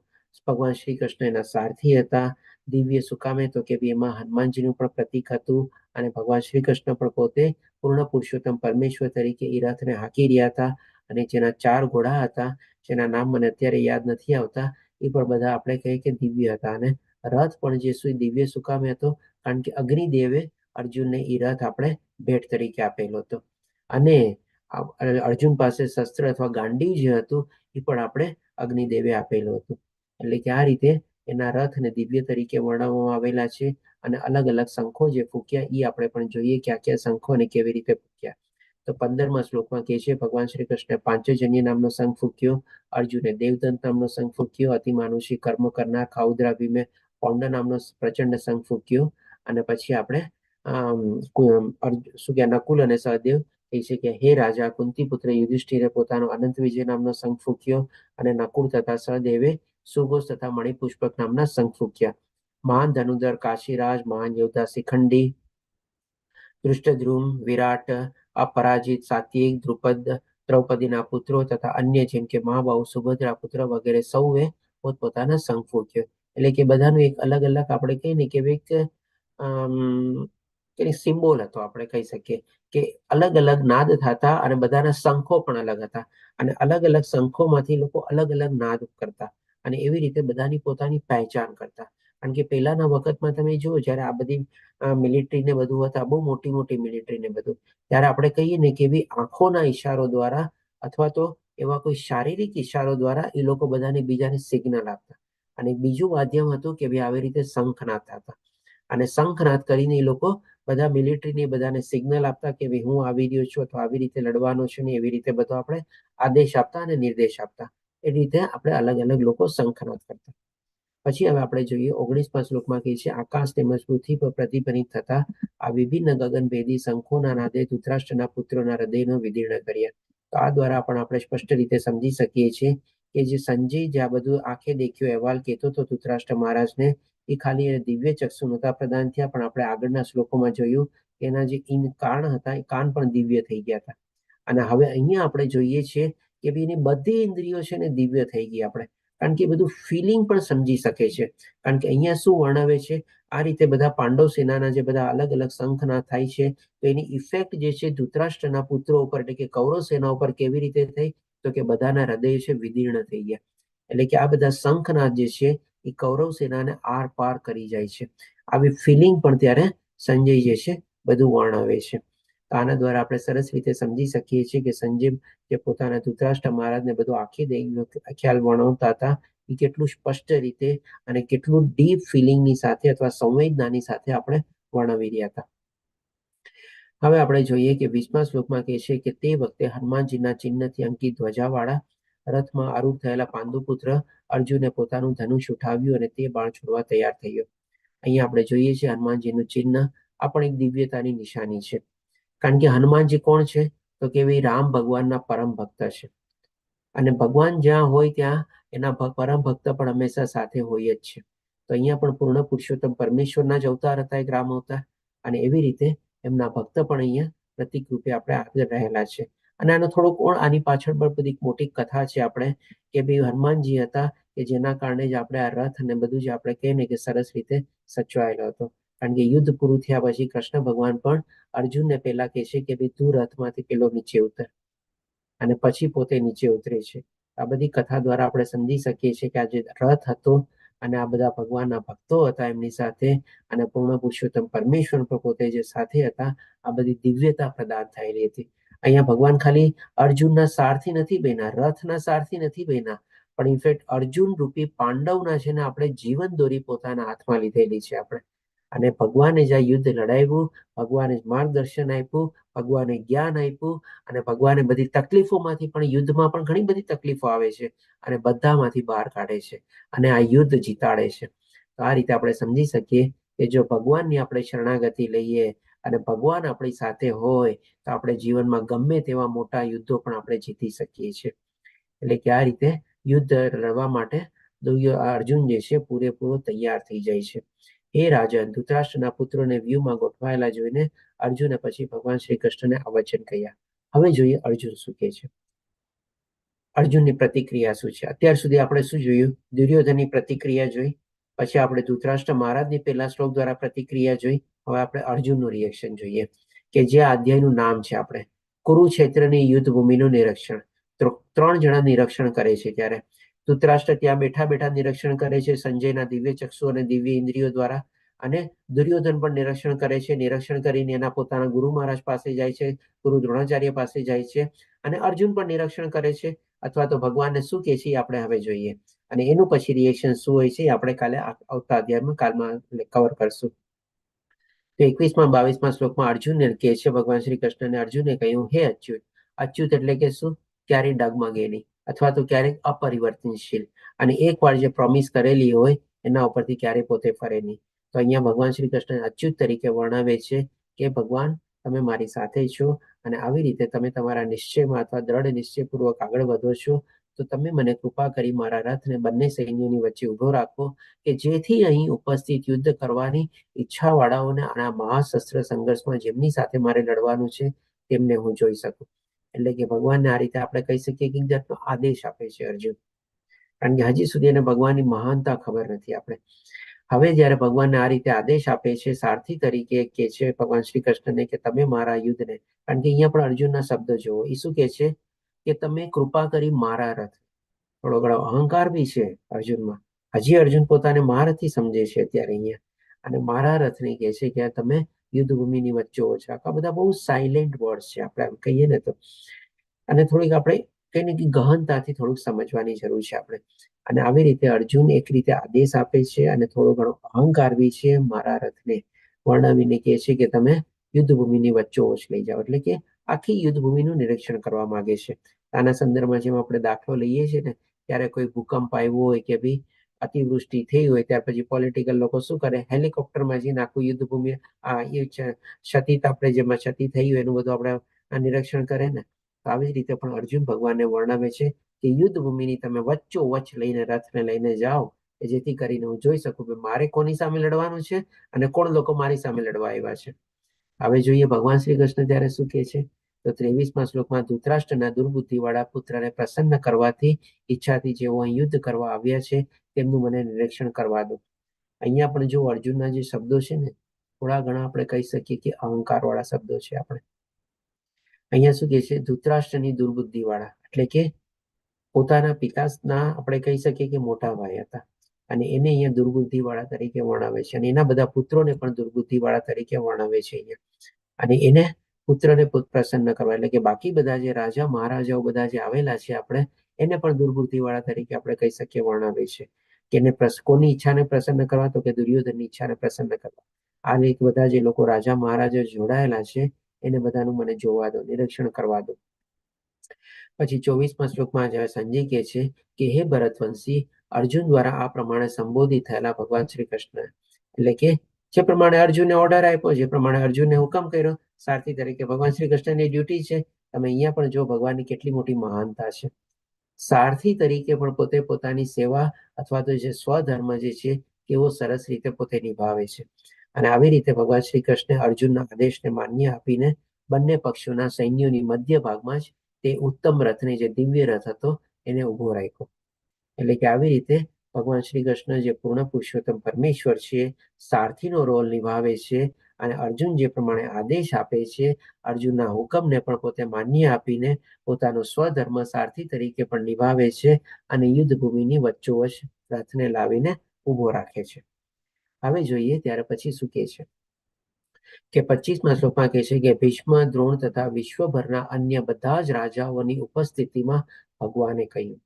Speaker 3: ભગવાન શ્રી કૃષ્ણ એના સારથી હતા. દિવ્ય સુકામે તો કે એમાં હનુમાનજીનું પણ પ્રતીક હતું અને ભગવાન શ્રી કૃષ્ણ પણ પોતે પૂર્ણ પુરુષોત્તમ પરમેશ્વર તરીકે એ રથને હાંકી રહ્યા હતા. અને જેના 4 ઘોડા હતા, જેના નામ મને અત્યારે યાદ નથી આવતા, એ પણ બધા આપણે કહીએ કે દિવ્ય હતા. અને રથ પણ જે દિવ્ય સુકામે હતો કારણ કે અગ્નિદેવે અર્જુનને એ રથ આપણે ભેટ તરીકે આપેલો હતો. અને અર્જુન પાસે શસ્ત્ર અથવા ગાંડીવ જે હતું એ પણ આપણે અગ્નિદેવે આપેલું હતું. એટલે કે આ રીતે એના રથને દિવ્ય તરીકે વર્ણવવામાં આવેલા છે. અને અલગ અલગ શંખો જે ફૂંક્યા એ આપણે પણ જોઈએ ક્યાં ક્યાં શંખો અને કેવી રીતે ફૂંક્યા. તો 15મા શ્લોકમાં કહે છે, ભગવાન શ્રી કૃષ્ણે પાંચજન્ય નામનો શંખ ફૂંક્યો, અર્જુને દેવદંત નામનો શંખ ફૂંક્યો, અતિમાનુષી કર્મ કરનાર ખાઉદ્રા ભીમે પૌંડ નામનો પ્રચંડ શંખ ફૂંક્યો. અને પછી આપણે શું કે નકુલ અને સહદેવ કહે છે કે હે રાજા, કુંતી પુત્ર યુધિષ્ઠિરે પોતાનો અનંત વિજય નામનો શંખ ફૂંક્યો અને નકુલ તથા સહદેવે સુઘોષ તથા મણિપુષ્પક નામના શંખ ફૂંક્યા. મહાન ધનુર્ધર કાશીરાજ, મહાન યોદ્ધા શિખંડી, ધૃષ્ટદ્રુમ, વિરાટ, અપરાજિત, સાત્વિક, દ્રૌપદીના પુત્રો તથા અન્ય જેમ કે મહાબાહુ સુભદ્રા પુત્ર વગેરે સૌએ પોતપોતાના શંખ ફૂંક્યો. એટલે કે બધાનું એક અલગ અલગ આપણે કહીએ ને કે એક સિમ્બોલ હતો, આપણે કહી શકીએ કે અલગ અલગ નાદ થતા અને બધાના શંખો પણ અલગ હતા. અને અલગ અલગ શંખોમાંથી લોકો અલગ અલગ નાદ કરતા અને એવી રીતે બધાની પોતાની પહેચાન કરતા. કારણ કે પહેલાના વખતમાં તમે જુઓ જ્યારે આ બધી મિલિટરી ને બધું હતા, બહુ મોટી મોટી મિલિટરી ને બધું, ત્યારે આપણે કહીએ ને કે આંખોના ઈશારો દ્વારા અથવા તો એવા કોઈ શારીરિક ઇશારો દ્વારા એ લોકો બધાને બીજાને સિગ્નલ આપતા. અને બીજું માધ્યમ હતું કે ભાઈ આવી રીતે શંખનાદ થતા, અને શંખનાદ કરીને એ લોકો બધા મિલિટરીને બધાને સિગ્નલ આપતા કે ભાઈ હું આવી રહ્યો છું અથવા આવી રીતે લડવાનો છે ને એવી રીતે બધો આપણે આદેશ આપતા અને નિર્દેશ આપતા. એ રીતે આપણે અલગ અલગ લોકો શંખનાદ કરતા. પછી હવે આપણે જોઈએ 19મા શ્લોકમાં કહે છે, આકાશ તેમજ પૃથ્વી પર પ્રતિધ્વનિત થતા આ વિભિન્ન ગગનભેદી શંખોના નાદે ધૃતરાષ્ટ્રના પુત્રોના હૃદયનો વિદીર્ણ કર્યા. તો આ દ્વારા પણ આપણે સ્પષ્ટ રીતે સમજી શકીએ છીએ કે જે સંજય જે આ બધું આંખે દેખ્યો અહેવાલ કહેતો હતો ધૃતરાષ્ટ્ર મહારાજને, એ ખાલી દિવ્ય ચક્ષુ નહોતા પ્રદાન થયા, પણ આપણે આગળના શ્લોકોમાં જોયું કે એના જે કાન હતા એ કાન પણ દિવ્ય થઈ ગયા હતા. અને હવે અહીંયા આપણે જોઈએ છીએ કે ભાઈ એની બધી ઇન્દ્રિયો છે ને દિવ્ય થઈ ગઈ આપણે, કારણ કે એ બધું ફિલિંગ પણ સમજી શકે છે. કારણ કે અહીંયા શું વર્ણવે છે, આ રીતે બધા પાંડવ સેનાના જે બધા અલગ અલગ શંખનાદ થાય છે તો એની ઇફેક્ટ જે છે ધૃતરાષ્ટ્રના પુત્રો ઉપર એટલે કે કૌરવ સેના ઉપર કેવી રીતે થઈ, તો કે બધાના હૃદય છે વિદીર્ણ થઈ ગયા. એટલે કે આ બધા શંખનાદ જે છે એ કૌરવ સેનાને આર પાર કરી જાય છે. આવી ફિલિંગ પણ ત્યારે સંજય જે છે બધું વર્ણવે છે. આના દ્વારા આપણે સરસ રીતે સમજી શકીએ છીએ કે સંજય જે પોતાના ધૃતરાષ્ટ્ર મહારાજને બધું આખી ખ્યાલ વર્ણવતા હતા એ કેટલું સ્પષ્ટ રીતે અને કેટલું ડીપ ફિલિંગની સાથે અથવા સંવેદનાની સાથે આપણે વર્ણવી રહ્યા હતા. હવે આપણે જોઈએ કે 20મા શ્લોકમાં કહે છે કે તે વખતે હનુમાનજીના ચિહ્નથી અંકિત ધ્વજાવાળા રથમાં આરૂઢ થયેલા પાંડુપુત્ર અર્જુને પોતાનું ધનુષ ઉઠાવ્યું અને તે બાણ છોડવા તૈયાર થયો. અહીંયા આપણે જોઈએ છીએ હનુમાનજીનું ચિહ્ન આ પણ એક દિવ્યતાની નિશાની છે. કારણ કે હનુમાનજી કોણ છે, તો કે રામ ભગવાનના પરમ ભક્ત છે. અને ભગવાન જ્યાં હોય ત્યાં એના પરમ ભક્ત પણ હંમેશા સાથે હોય જ છે. તો અહીંયા પણ પૂર્ણ પુરુષોત્તમ પરમેશ્વરના જ અવતાર હતા એક રામ અવતાર, અને એવી રીતે એમના ભક્ત પણ અહીંયા પ્રતિક રૂપે આપણે આગળ રહેલા છે. અને આનો થોડોક આની પાછળ પણ બધી મોટી કથા છે આપણે કે ભાઈ હનુમાનજી હતા કે જેના કારણે જ આપણે આ રથ અને બધું જ આપણે કહીએ ને કે સરસ રીતે સચવાયેલો હતો. કારણ કે યુદ્ધ પૂરું થયા પછી કૃષ્ણ ભગવાન પણ અર્જુનને પહેલા કહે છે કે ભાઈ તું રથમાંથી પેલો નીચે ઉતર, અને પછી પોતે નીચે ઉતરે છે. આ બધી કથા દ્વારા આપણે સમજી શકીએ છીએ કે આ જે રથ હતો અને આ બધા ભગવાનના ભક્તો હતા એમની સાથે, અને પૂર્ણ પુરુષોત્તમ પરમેશ્વર પણ પોતે જે સાથે હતા, આ બધી દિવ્યતા પ્રદાન થયેલી હતી. અહીંયા ભગવાન ખાલી અર્જુનના સારથી નથી બન્યા, રથના સારથી નથી બન્યા, પણ ઇનફેક્ટ અર્જુન રૂપી પાંડવના છે ને આપણે જીવન દોરી પોતાના હાથમાં લીધેલી છે આપણે. અને ભગવાને જ્યાં યુદ્ધ લડાવ્યું, ભગવાને માર્ગદર્શન આપ્યું, ભગવાને જ્ઞાન આપ્યું, અને ભગવાને બધી તકલીફોમાંથી પણ યુદ્ધમાં પણ ઘણી બધી તકલીફો આવે છે અને બધામાંથી બહાર કાઢે છે અને આ યુદ્ધ જીતાડે છે. તો આ રીતે આપણે સમજી શકીએ કે જો ભગવાનની આપણે શરણાગતિ લઈએ અને ભગવાન આપણી સાથે હોય તો આપણે જીવનમાં ગમે તેવા મોટા યુદ્ધો પણ આપણે જીતી શકીએ છીએ. એટલે કે આ રીતે યુદ્ધ લડવા માટે અર્જુન જે છે પૂરેપૂરો તૈયાર થઈ જાય છે. હે રાજન, ધૃતરાષ્ટ્રના પુત્રોને વ્યૂહમાં ગોઠવાયેલા જોઈને અર્જુને પછી ભગવાન શ્રી કૃષ્ણને આ વચન કહ્યા. હવે જોઈએ અર્જુન શું કહે છે. અર્જુનની પ્રતિક્રિયા શું છે. અત્યાર સુધી આપણે શું જોયું, દુર્યોધનની પ્રતિક્રિયા જોઈ, પછી આપણે ધૃતરાષ્ટ્ર મહારાજની પહેલા શ્લોક દ્વારા પ્રતિક્રિયા જોઈ. હવે આપણે અર્જુનનું રિએક્શન જોઈએ કે જે અધ્યાયનું નામ છે આપણે કુરુક્ષેત્રની યુદ્ધ ભૂમિનું નિરીક્ષણ. 3 જણા નિરીક્ષણ કરે છે. ત્યારે ધૃતરાષ્ટ્ર ત્યાં બેઠા બેઠા નિરીક્ષણ કરે છે સંજયના દિવ્ય ચક્ષુ અને દિવ્ય ઇન્દ્રિયો દ્વારા, અને દુર્યોધન પણ નિરીક્ષણ કરે છે. નિરીક્ષણ કરીને એના પોતાના ગુરુ મહારાજ પાસે જાય છે, ગુરુ દ્રોણાચાર્ય પાસે જાય છે, અને અર્જુન પણ નિરીક્ષણ કરે છે, અથવા તો ભગવાનને શું કહે છે આપણે હવે જોઈએ, અને એનું પછી રિએક્શન શું હોય છે આપણે કાલે આવતા અધ્યાયમાં કાલમાં કવર કરશું. તો 21મા 22મા શ્લોકમાં અર્જુનને કહે છે ભગવાન શ્રી કૃષ્ણને અર્જુને કહ્યું, હે અચ્યુત. અચ્યુત એટલે કે શું, ક્યારેય ડગમગે નહીં, અથવા તો ક્યારેક અપરિવર્તનશીલ, અને એકવાર જે પ્રોમિસ કરેલી હોય એના ઉપરથી ક્યારેય પોતે ફરે નહીં. તો અહીંયા ભગવાન શ્રી કૃષ્ણ અચ્યુત તરીકે વર્ણવે છે કે ભગવાન તમે મારી સાથે છો, અને આવી રીતે તમે તમારા નિશ્ચયમાં અથવા દ્રઢ નિશ્ચયપૂર્વક આગળ વધો છો, તો તમે મને કૃપા કરી મારા રથને બંને સૈન્યોની વચ્ચે ઉભો રાખો કે જેથી અહીં ઉપસ્થિત યુદ્ધ કરવાની ઈચ્છાવાળાઓને આ મહાશસ્ત્ર સંઘર્ષમાં જેમની સાથે મારે લડવાનું છે તેમને હું જોઈ શકું. એટલે કે ભગવાનને આ રીતે આપણે કહી શકીએ કે એક જાતનો આદેશ આપે છે અર્જુન, કારણ કે હજી સુધી એને ભગવાનની મહાનતા ખબર નથી. આપણે હવે જ્યારે ભગવાનને આ રીતે આદેશ આપે છે સારથી તરીકે કે છે ભગવાન શ્રી કૃષ્ણને કે તમે મારા યુદ્ધને, કારણ કે અહીંયા પણ અર્જુનના શબ્દ જોવો, એ શું કે છે કે તમે કૃપા કરી મારા રથ. થોડો ઘણો અહંકાર બી છે અર્જુનમાં, હજી અર્જુન પોતાને મહારથી સમજે છે અત્યારે અહીંયા, અને મારા રથને કહે છે કે તમે યુદ્ધ ભૂમિની વચ્ચે છો. આ બધા બહુ સાયલેન્ટ વર્ડ્સ છે આપણે કહીએ ને તો, અને થોડીક આપણે કઈ ને કઈ ગહનતાથી થોડુંક સમજવાની જરૂર છે આપણે. અને આવી રીતે અર્જુન એક રીતે આદેશ આપે છે અને થોડો ઘણો અહંકાર બી છે મારા રથને વર્ણવીને કહે છે કે તમે યુદ્ધ ભૂમિની વચ્ચોવચ લઈ જાઓ, એટલે કે આખી યુદ્ધ ભૂમિનું નિરીક્ષણ કરવા માંગે છે. આના સંદર્ભમાં જેમ આપણે દાખલો લઈએ છીએ ને, ત્યારે કોઈ ભૂકંપ આવ્યો હોય કે ભાઈ અતિવૃષ્ટિ થઈ હોય, ત્યાર પછી પોલિટિકલ લોકો શું કરે, હેલિકોપ્ટરમાં જઈને આખું યુદ્ધ ભૂમિ ક્ષતિ આપણે જેમાં ક્ષતિ થઈ હોય એનું બધું આપણે નિરીક્ષણ કરે ને. તો આવી રીતે પણ અર્જુન ભગવાનને વર્ણવે છે કે યુદ્ધ ભૂમિની તમે વચ્ચોવચ લઈને રથને લઈને જાઓ, કે જેથી કરીને હું જોઈ શકું કે મારે કોની સામે લડવાનું છે અને કોણ લોકો મારી સામે લડવા આવ્યા છે. હવે જોઈએ ભગવાન શ્રી કૃષ્ણ ત્યારે શું કહે છે, તો 23મા શ્લોકમાં ધૃતરાષ્ટ્રના દુર્બુદ્ધિવાળા પુત્રને પ્રસન્ન કરવાથી ઈચ્છાથી જેઓ અહીં યુદ્ધ કરવા આવ્યા છે તેમનું મને નિરીક્ષણ કરવા દો. અહીંયા પણ જો અર્જુનના જે શબ્દો છે ને, થોડા ઘણા આપણે કહી શકીએ કે અહંકાર વાળા શબ્દો છે. આપણે અહીંયા શું કહે છે, ધૃતરાષ્ટ્રની દુર્બુદ્ધિવાળા, એટલે કે પોતાના પિતાના આપણે કહી શકીએ કે મોટા ભાઈ હતા અને એને અહીંયા દુર્બુદ્ધિવાળા તરીકે વર્ણવે છે અને એના બધા પુત્રોને પણ દુર્બુદ્ધિવાળા તરીકે વર્ણવે છે અહીંયા. અને એને પુત્રને પ્રસન્ન કરવા, એટલે કે બાકી બધા જે રાજા મહારાજાઓ બધા જે આવેલા છે આપણે એને પણ દુર્બુદ્ધિવાળા તરીકે આપણે કહી શકીએ વર્ણવે છે. કે એને કોની ઈચ્છાને પ્રસન્ન કરવા, તો કે દુર્યોધનની ઈચ્છાને પ્રસન્ન કરવા. આ રીતે બધા જે લોકો રાજા મહારાજા જોડાયેલા છે એને બધાનું મને જોવા દો, નિરીક્ષણ કરવા દો. પછી 24મા શ્લોકમાં સંજય કહે છે કે હે ભરતવંશી, અર્જુન દ્વારા આ પ્રમાણે સંબોધિત થયેલા ભગવાન શ્રી કૃષ્ણ, એટલે કે જે પ્રમાણે અર્જુનને ઓર્ડર આપ્યો, જે પ્રમાણે અર્જુનને હુકમ કર્યો, સારથી તરીકે ભગવાન શ્રી કૃષ્ણની ડ્યુટી છે. તમે અહીંયા પણ જો ભગવાનની કેટલી મોટી મહાનતા છે. સારથી તરીકે પણ પોતે પોતાની સેવા અથવા તો જે સ્વધર્મ જે છે કેવો સરસ રીતે પોતે નિભાવે છે. અને આવી રીતે ભગવાન શ્રી કૃષ્ણે અર્જુનના આદેશને માન્ય આપીને બંને પક્ષોના સૈન્યોની મધ્ય ભાગમાં જ તે ઉત્તમ રથને, જે દિવ્ય રથ હતો, એને ઉભો રાખ્યો. એટલે કે આવી રીતે ભગવાન શ્રી કૃષ્ણ જે પૂર્ણ પુરુષોત્તમ પરમેશ્વર છે, સારથીનો રોલ નિભાવે છે અને અર્જુન જે પ્રમાણે આદેશ આપે છે, અર્જુનના હુકમને પણ પોતે માન્ય આપીને પોતાનો સ્વધર્મ સારથી તરીકે પણ નિભાવે છે અને યુદ્ધ ભૂમિની વચ્ચોવચ રથને લાવીને ઉભો રાખે છે. હવે જોઈએ ત્યારે પછી શું કહે છે કે 25મા શ્લોકમાં કહે છે કે ભીષ્મ, દ્રોણ તથા વિશ્વભરના અન્ય બધા જ રાજાઓની ઉપસ્થિતિમાં ભગવાને કહ્યું,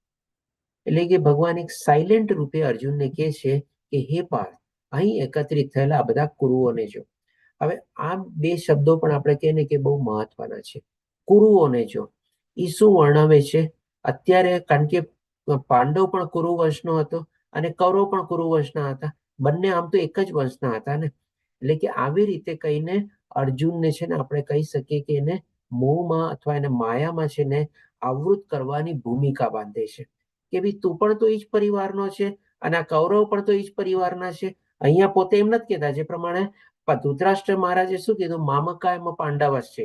Speaker 3: એટલે કે ભગવાન એક સાયલેન્ટ રૂપે અર્જુનને કહે છે કે હે પાર્થ, અહીં એકત્રિત થયેલા બધા કુરુઓને જો. હવે આ બે શબ્દો પણ આપણે કહીએ ને કે બહુ મહત્વના છે. કુરુઓને જો, એ શું વર્ણવે છે અત્યારે, કારણ કે પાંડવ પણ કુરુ વંશનો હતો અને કૌરવ પણ કુરુ વંશના હતા. બંને આમ તો એક જ વંશના હતા ને. એટલે કે આવી રીતે કહીને અર્જુનને છે ને આપણે કહી શકીએ કે એને મોહમાં અથવા એને માયામાં છે ને આવૃત કરવાની ભૂમિકા બાંધે છે કે ભાઈ તું પણ તો એ જ પરિવારનો છે અને આ કૌરવ પણ તો એ જ પરિવારના છે. અહીંયા પોતે એમ નથી કહેતા, જે પ્રમાણે ધૃતરાષ્ટ્ર મહારાજે શું કીધું, મામકા એમાં પાંડવશ છે,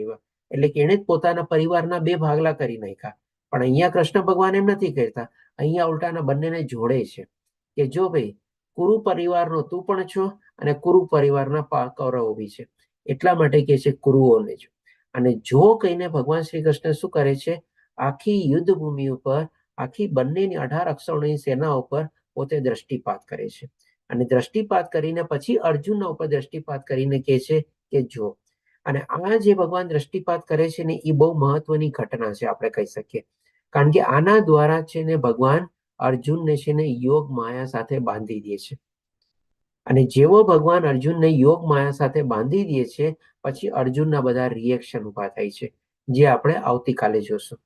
Speaker 3: એટલે કે એને જ પોતાના પરિવારના બે ભાગલા કરી નાખ્યા. પણ અહીંયા કૃષ્ણ ભગવાન એમ નથી કહેતા, અહીંયા ઉલટાના બંનેને જોડે છે કે જો ભાઈ કુરુ પરિવારનો તું પણ છો અને કુરુ પરિવારના કૌરવો બી છે, એટલા માટે કે છે કુરુઓને જો. અને જો કહીને ભગવાન શ્રી કૃષ્ણ શું કરે છે, આખી યુદ્ધ ભૂમિ ઉપર, આખી બંનેની 18 અક્ષરોની સેના ઉપર પોતે દ્રષ્ટિપાત કરે છે અને દ્રષ્ટિપાત કરીને પછી અર્જુનના ઉપર દ્રષ્ટિપાત કરીને કહે છે કે જો. અને આ જે ભગવાન દ્રષ્ટિપાત કરે છે ને એ બહુ મહત્વની ઘટના છે આપણે કહી શકીએ, કારણ કે આના દ્વારા છે ને ભગવાન અર્જુનને છે ને યોગ માયા સાથે બાંધી દે છે. અને જેવો ભગવાન અર્જુનને યોગ માયા સાથે બાંધી દે છે પછી અર્જુનના બધા રિએક્શન ઉભા થાય છે, જે આપણે આવતીકાલે જોશું.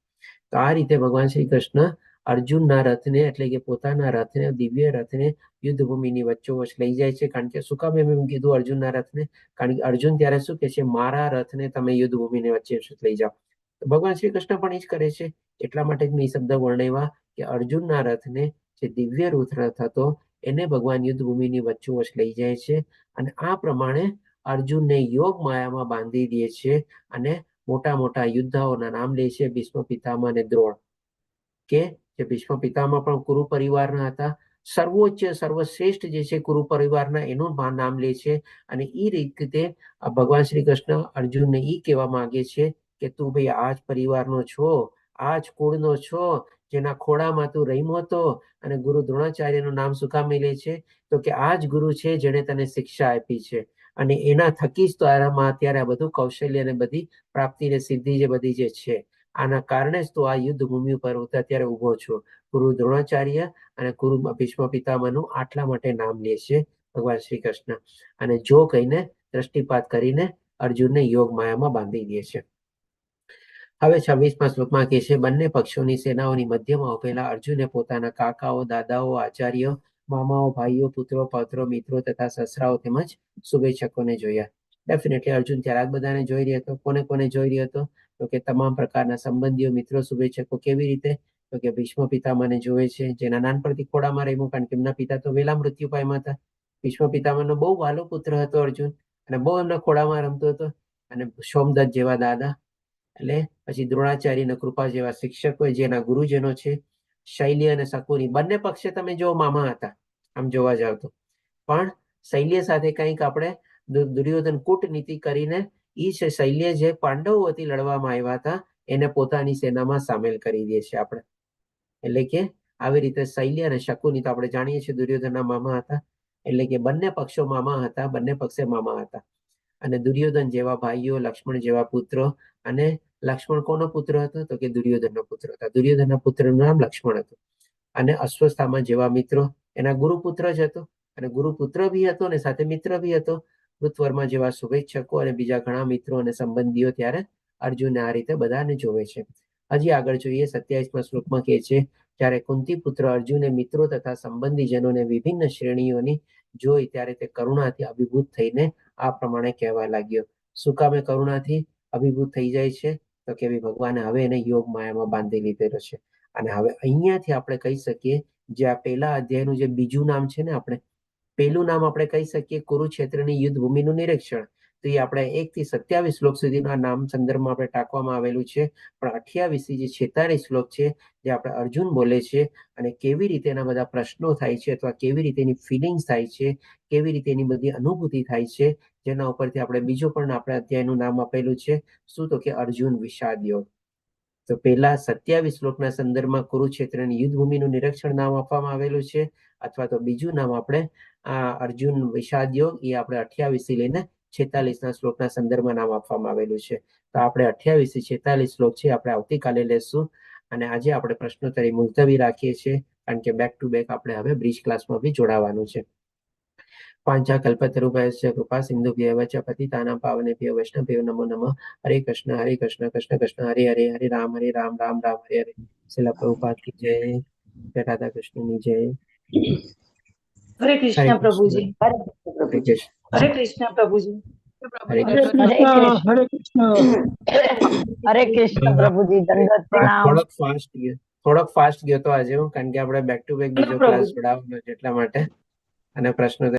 Speaker 3: તો આ રીતે ભગવાન શ્રી કૃષ્ણ અર્જુનના રથને, એટલે કે પોતાના રથને, દિવ્ય રથને યુદ્ધ ભૂમિની વચ્ચોવચ લઈ જાય છે. કારણ કે શું કામ એમ કીધું અર્જુનના રથને, કારણ કે અર્જુન ત્યારે શું કહે છે, મારા રથને તમે યુદ્ધ ભૂમિની વચ્ચે લઈ જાઓ. તો ભગવાન શ્રી કૃષ્ણ પણ એ જ કરે છે. એટલા માટે જ મેં એ શબ્દ વર્ણવ્યા કે અર્જુનના રથને, જે દિવ્ય રથ હતો, એને ભગવાન યુદ્ધ ભૂમિની વચ્ચોવચ લઈ જાય છે અને આ પ્રમાણે અર્જુનને યોગ માયામાં બાંધી દે છે અને મોટા મોટા યોદ્ધાઓના નામ લે છે, ભીષ્મ પિતામહ અને દ્રોણ, કે જે ભીષ્મ પિતામહ પણ કુરુ પરિવારના હતા. સર્વોચ્ચ સર્વશ્રેષ્ઠ જે છે કુરુ પરિવારના, એનું નામ લે છે. અને એ રીતે ભગવાન શ્રી કૃષ્ણ અર્જુનને એ કહેવા માંગે છે કે તું ભાઈ આ જ પરિવારનો છો, આ જ કુળનો છો, જેના ખોળામાં તું રમ્યો હતો. અને ગુરુ દ્રોણાચાર્યનું નામ શું કામ લે છે, તો કે આ જ ગુરુ છે જેણે તને શિક્ષા આપી છે અને એના થકી જ તારામાં અત્યારે આ બધું કૌશલ્ય અને બધી પ્રાપ્તિ ને સિદ્ધિ જે બધી જે છે, આના કારણે જ તું આ યુદ્ધ ભૂમિ ઉપર અત્યારે ઉભો છો. ગુરુ દ્રોણાચાર્ય અને ગુરુ ભીષ્મ પિતામહનું આટલા માટે નામ લે છે ભગવાન શ્રી કૃષ્ણ, અને જો કહીને દ્રષ્ટિપાત કરીને અર્જુનને યોગ માયામાં બાંધી દે છે. હવે 26મા શ્લોકમાં કહે છે, બંને પક્ષોની સેનાઓની મધ્યમાં ઉભેલા અર્જુને પોતાના કાકાઓ, દાદાઓ, આચાર્યો, મામાઓ, ભાઈઓ, પુત્રો, પૌત્રો, મિત્રો તથા સસરાઓ તેમજ શુભેચ્છકોને જોયા. ડેફિનેટલી અર્જુન ત્યારે આ બધાને જોઈ રહ્યો હતો. કોને કોને જોઈ રહ્યો હતો? તો કે તમામ પ્રકારના સંબંધીઓ, મિત્રો, શુભેચ્છકો. કેવી રીતે? તો કે ભીષ્મ પિતામહને જોવે છે, જેના નાનપણથી ખોળામાં રહ્યું, કારણ કે એમના પિતા તો વહેલા મૃત્યુ પામ્યા હતા. ભીષ્મ પિતામહનો બહુ વહાલો પુત્ર હતો અર્જુન, અને બહુ એમના ખોળામાં રમતો હતો. અને સોમદત્ત જેવા દાદા, એટલે પછી દ્રોણાચાર્ય અને કૃપા જેવા શિક્ષકો, જેના ગુરુજનો છે. શૈલ્ય અને શકુની બંને પક્ષે તમે જો મામા હતા આમ જોવા જાવ તો. પણ શૈલ્ય સાથે કંઈક આપણે દુર્યોધન કૂટનીતિ કરીને એ છે શૈલ્ય જે પાંડવોથી લડવામાં આવ્યા હતા એને પોતાની સેનામાં સામેલ કરી દે છે આપણે. એટલે કે આવી રીતે શૈલ્ય અને શકુની તો આપણે જાણીએ છીએ દુર્યોધનના મામા હતા. એટલે કે બંને પક્ષો મામા હતા, બંને પક્ષે મામા હતા. અને દુર્યોધન જેવા ભાઈઓ, લક્ષ્મણ જેવા પુત્રો. અને લક્ષ્મણ કોનો પુત્ર હતો? તો કે દુર્યોધનનો પુત્ર હતા. દુર્યોધનના પુત્રનું નામ લક્ષ્મણ હતું. અને અશ્વસ્થામા જેવા મિત્રો એના ગુરુપુત્ર જ હતો, અને ગુરુપુત્ર બી હતો અને સાથે મિત્ર બી હતો. કૃતવર્મા જેવા શુભેચ્છકો અને બીજા ઘણા મિત્રો અને સંબંધીઓ ત્યારે અર્જુનને આ રીતે બધાને જોવે છે. હજી આગળ જોઈએ 27મા શ્લોકમાં કહે છે, જ્યારે કુંતી પુત્ર અર્જુને મિત્રો તથા સંબંધીજનોને વિભિન્ન શ્રેણીઓની જોઈ ત્યારે તે કરુણાથી અભિભૂત થઈને આ પ્રમાણે કહેવા લાગ્યો. શું કામે કરુણાથી અભિભૂત થઈ જાય છે? તો કે ભગવાને હવે એને યોગ માયામાં બાંધી લીધેલો છે. અને હવે અહીંયાથી આપણે કહી શકીએ, જે આ પહેલા અધ્યાયનું જે બીજું નામ છે ને, આપણે પહેલું નામ આપણે કહી શકીએ કુરુક્ષેત્રની યુદ્ધ ભૂમિનું નિરીક્ષણ. તો એ આપણે 1 થી 27 શ્લોક સુધીના નામ સંદર્ભમાં આપણે ટાંકવામાં આવેલું છે. પણ 28 થી જે 46 શ્લોક છે જે આપણે અર્જુન બોલે છે, અને કેવી રીતે એના બધા પ્રશ્નો થાય છે, અથવા કેવી રીતે એની ફિલિંગ્સ થાય છે, કેવી રીતે એની બધી અનુભૂતિ થાય છે, જેના ઉપરથી આપણે બીજું પણ આપણે અધ્યાયનું નામ આપેલું છે. શું? તો કે અર્જુન વિષાદ યોગ. તો પહેલા 27 શ્લોકના સંદર્ભમાં કુરુક્ષેત્રની યુદ્ધ ભૂમિનું નિરીક્ષણ નામ આપવામાં આવેલું છે, અથવા તો બીજું નામ આપણે અર્જુન વિષાદ યોગ એ આપણે 28 થી લઈને 46ના શ્લોકના સંદર્ભમાં નામ આપવામાં આવેલું છે. તો આપણે 28 થી 46 શ્લોક છે આપણે આવતીકાલે લેશું. અને આજે આપણે પ્રશ્નોત્તરી મુલતવી રાખીએ છીએ, કારણ કે બેક ટુ બેક આપણે હવે બ્રિજ ક્લાસમાં બી જોડાવાનું છે. પાંચા કલ્પતરુભ્યશ્ચ કૃપા સિંધુભ્યઃ ચ પતિતાનાં પાવનેભ્યો વૈષ્ણવેભ્યો નમો નમઃ. હરે કૃષ્ણ કૃષ્ણ કૃષ્ણ હરે હરે, હરે રામ રામ રામ હરે હરે. શિલા પ્રભુપાદ કી જય. જય રાધા કૃષ્ણની જય.
Speaker 2: હરે કૃષ્ણ પ્રભુજી.
Speaker 3: હરે કૃષ્ણ.
Speaker 2: હરે કૃષ્ણ પ્રભુજી.
Speaker 3: હરે
Speaker 4: હરે
Speaker 3: કૃષ્ણ.
Speaker 4: કૃષ્ણ, હરે કૃષ્ણ.
Speaker 2: હરે કૃષ્ણ પ્રભુજી. દંડવત પ્રણામ.
Speaker 3: થોડોક ફાસ્ટ ગયો તો આજે હું, કારણ કે આપણે બેક ટુ બેક બીજો ક્લાસ જોડાવવાનો છે એટલા માટે. અને પ્રશ્નો